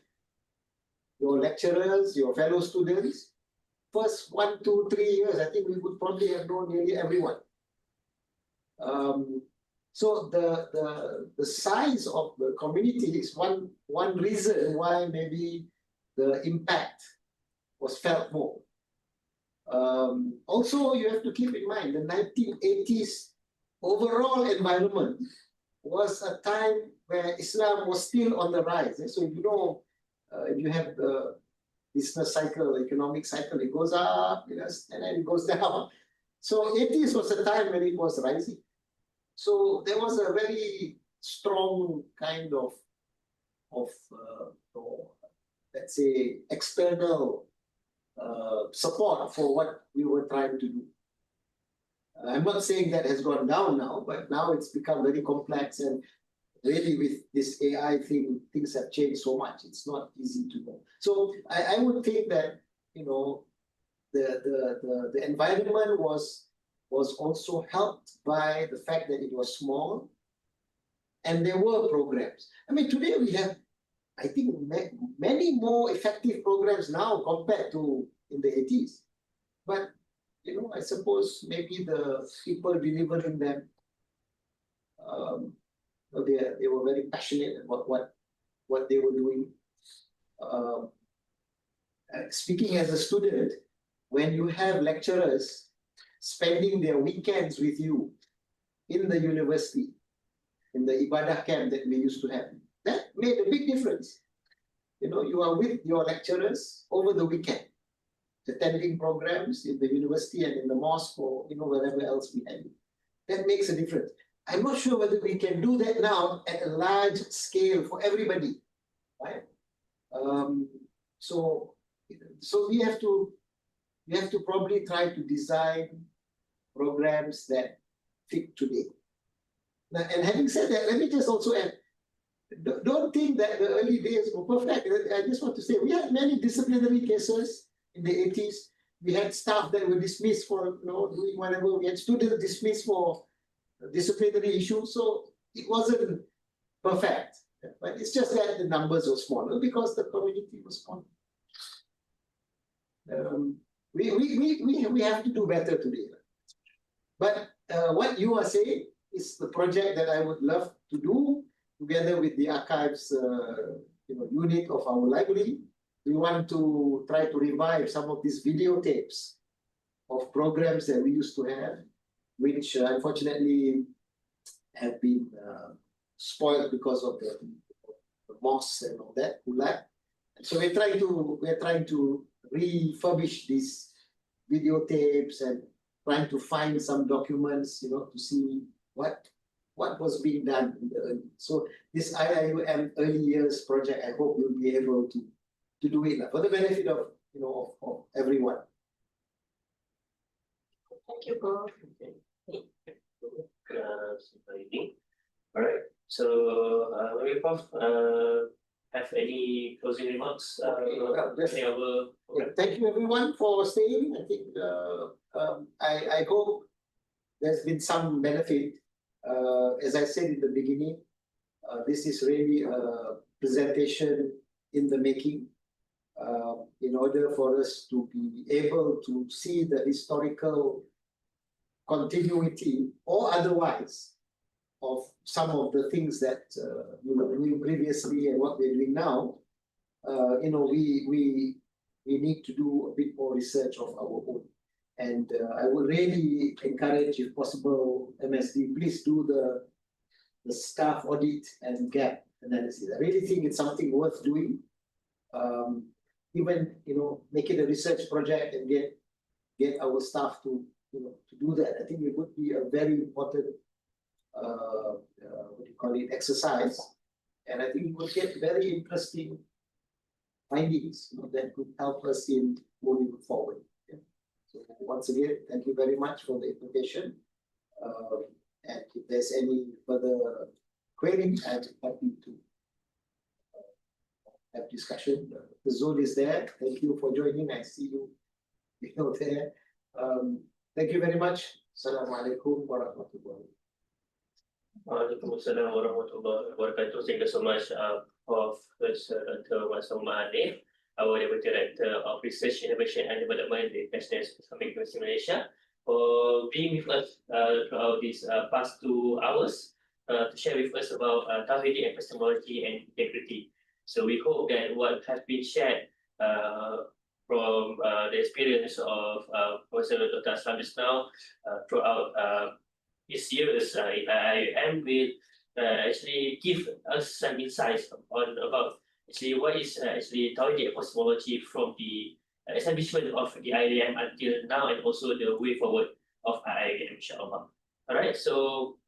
your lecturers, your fellow students, first 1, 2, 3 years, I think we would probably have known nearly everyone. So the size of the community is one reason why maybe the impact was felt more. Also, you have to keep in mind the 1980s overall environment was a time where Islam was still on the rise. So if you have the business cycle, economic cycle, it goes up, and then it goes down. So 80s was a time when it was rising. So there was a very strong kind of let's say, external support for what we were trying to do. I'm not saying that has gone down now, but now it's become very complex, and really with this AI thing, things have changed so much. It's not easy to know. So I would think that the environment was also helped by the fact that it was small, and there were programs. I mean, today we have, I think, many more effective programs now compared to in the 80s. But I suppose maybe the people delivering them, they were very passionate about what they were doing. Speaking as a student, when you have lecturers spending their weekends with you in the university, in the Ibadah camp that we used to have, that made a big difference. You are with your lecturers over the weekend, attending programs in the university and in the mosque or wherever else we had. That makes a difference. I'm not sure whether we can do that now at a large scale for everybody, right? So we have to probably try to design programs that fit today. Now, and having said that, let me just also add, don't think that the early days were perfect. I just want to say we had many disciplinary cases in the 80s. We had staff that were dismissed for doing whatever. We had students dismissed for disciplinary issues. So it wasn't perfect. But it's just that the numbers were smaller because the community was smaller. We have to do better today. But what you are saying is the project that I would love to do together with the archives unit of our library. We want to try to revive some of these videotapes of programs that we used to have, which unfortunately have been spoiled because of the mosques and all that. So we're trying to refurbish these videotapes and trying to find some documents, to see what was being done in the early. So this IIUM early years project, I hope we'll be able to do it for the benefit of of everyone. Thank you, Prof. All right. So, maybe Prof, have any closing remarks? Thank you everyone for staying. I think I hope there's been some benefit. As I said in the beginning, this is really a presentation in the making. In order for us to be able to see the historical continuity or otherwise of some of the things that we were doing previously and what we're doing now, we need to do a bit more research of our own. And I would really encourage, if possible, MSD, please do the staff audit and gap analysis. I really think it's something worth doing. Even make it a research project and get get our staff to, to do that. I think it would be a very important, what do you call it, exercise. And I think we will get very interesting findings, that could help us in moving forward. Yeah. So once again, thank you very much for the invitation. And if there's any further query, I'm happy to have discussion. The Zoom is there. Thank you for joining. I see you, there. Thank you very much. Assalamualaikum warahmatullahi. Waalaikumsalam warahmatullahi wabarakatuh. Thank you so much, Prof. Dr. Wassalam, our Deputy Director of Research, Innovation and Development in Islamic University Malaysia, for being with us throughout these past 2 hours to share with us about Tawhid, epistemology, and integrity. So we hope that what has been shared from the experience of Professor Dr. Aslam just now throughout his years in IIM will actually give us some insights on about actually what is actually Tawhid epistemology from the establishment of the IIM until now, and also the way forward of IIM, inshallah. All right, so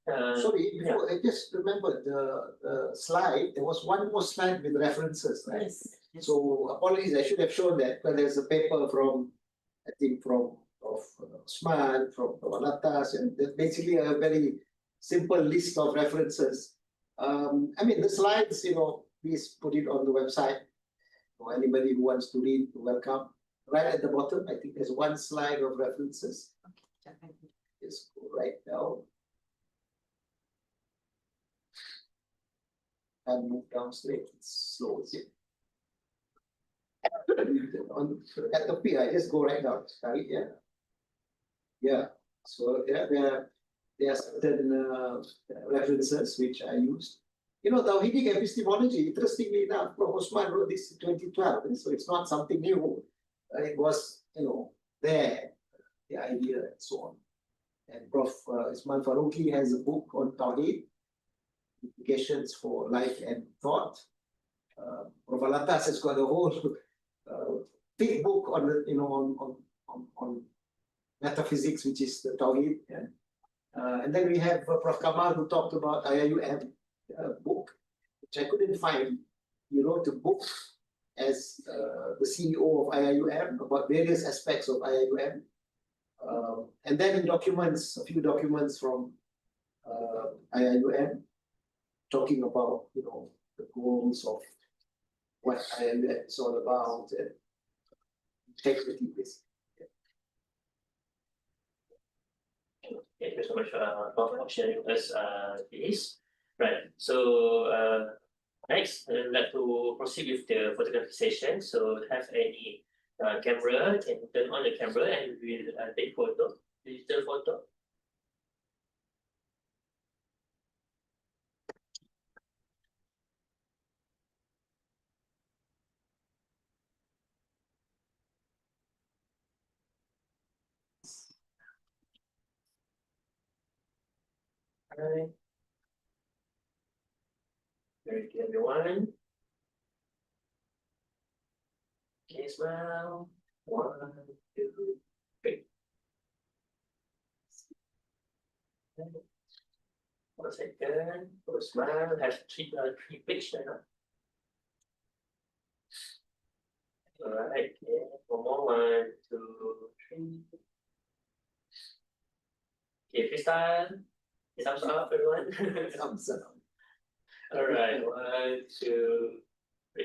sorry, before, I just remember the slide. There was one more slide with references, right? Yes. So apologies, I should have shown that. But there's a paper from, I think, from Usman, from Alatas, and there's basically a very simple list of references. I mean, the slides, please put it on the website. For anybody who wants to read, welcome. Right at the bottom, I think there's one slide of references. Just go right down. And move down straight. It's slow, is it? At the P, I just go right down. Sorry, yeah. Yeah. So there are certain references which I used. Tawhidic epistemology, interestingly enough, Prof. Osman wrote this in 2012, so it's not something new. It was, there, the idea and so on. And Prof. Ismail Farouqi has a book on Tawhid, Implications for Life and Thought. Prof. Alatas has got a whole big book on on metaphysics, which is the Tawhid. Yeah? And then we have Prof. Kamal, who talked about IIUM book, which I couldn't find. He wrote a book as the CEO of IIUM about various aspects of IIUM. And then in documents, a few documents from IIUM, talking about the goals of what IIUM is all about and integrity, basically. Thank you so much for sharing with us this. Right. So next, I'd like to proceed with the photography session. So have any camera, can turn on the camera and we'll take photo, digital photo. Alright. Thank you, everyone. Okay, smile. 1, 2, 3. 1 second. So smile. Have three pictures. Alright. Okay. One more. 1, 2, 3. Okay, freestyle. Thumbs up, everyone. Thumbs up. All right, 1, 2, 3.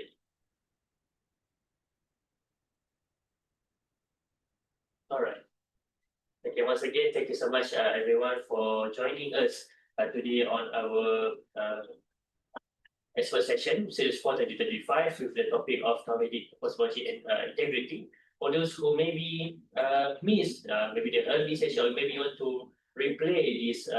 All right. Okay, once again, thank you so much, everyone, for joining us today on our expert session, Series 4 2025, with the topic of Tawhid, epistemology, and integrity. For those who maybe missed maybe the early session, or maybe you want to replay this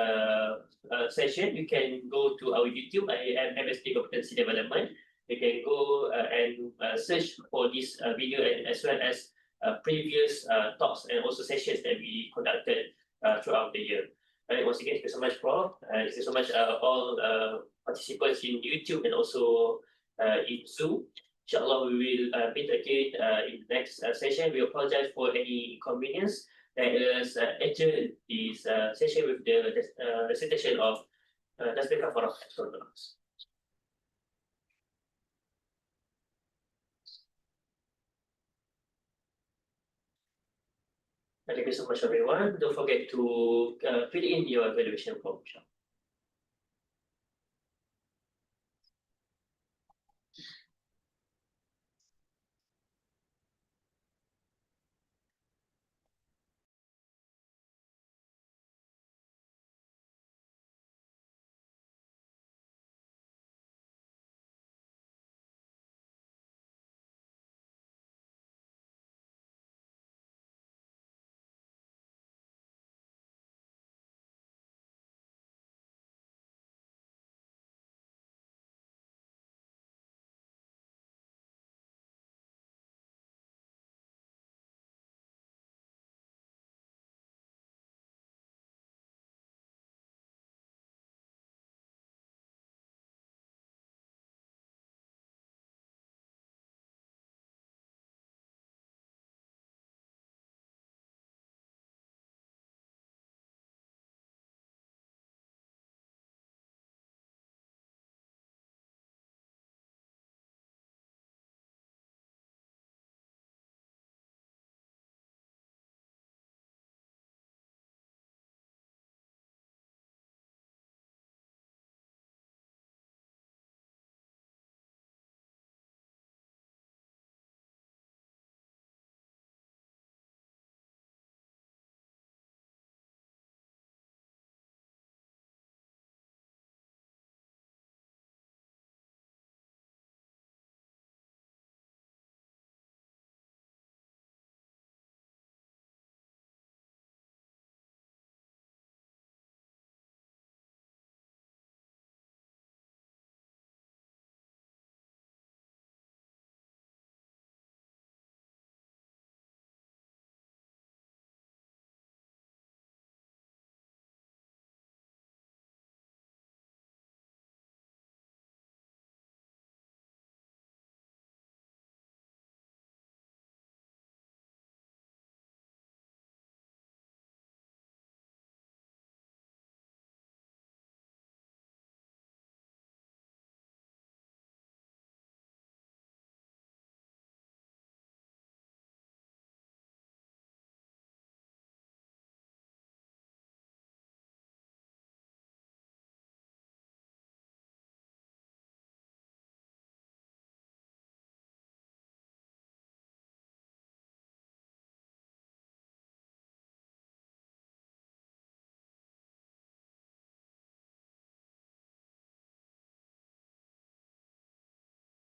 session, you can go to our YouTube, MSD Competency Development. You can go and search for this video, and as well as previous talks and also sessions that we conducted throughout the year. Right, once again, thank you so much, Prof. Thank you so much, all participants in YouTube and also in Zoom. Inshallah, we will meet again in the next session. We apologize for any inconvenience. Let us adjourn this session with the recitation of Tasbih Kafarah. Thank you so much, everyone. Don't forget to fill in your evaluation form.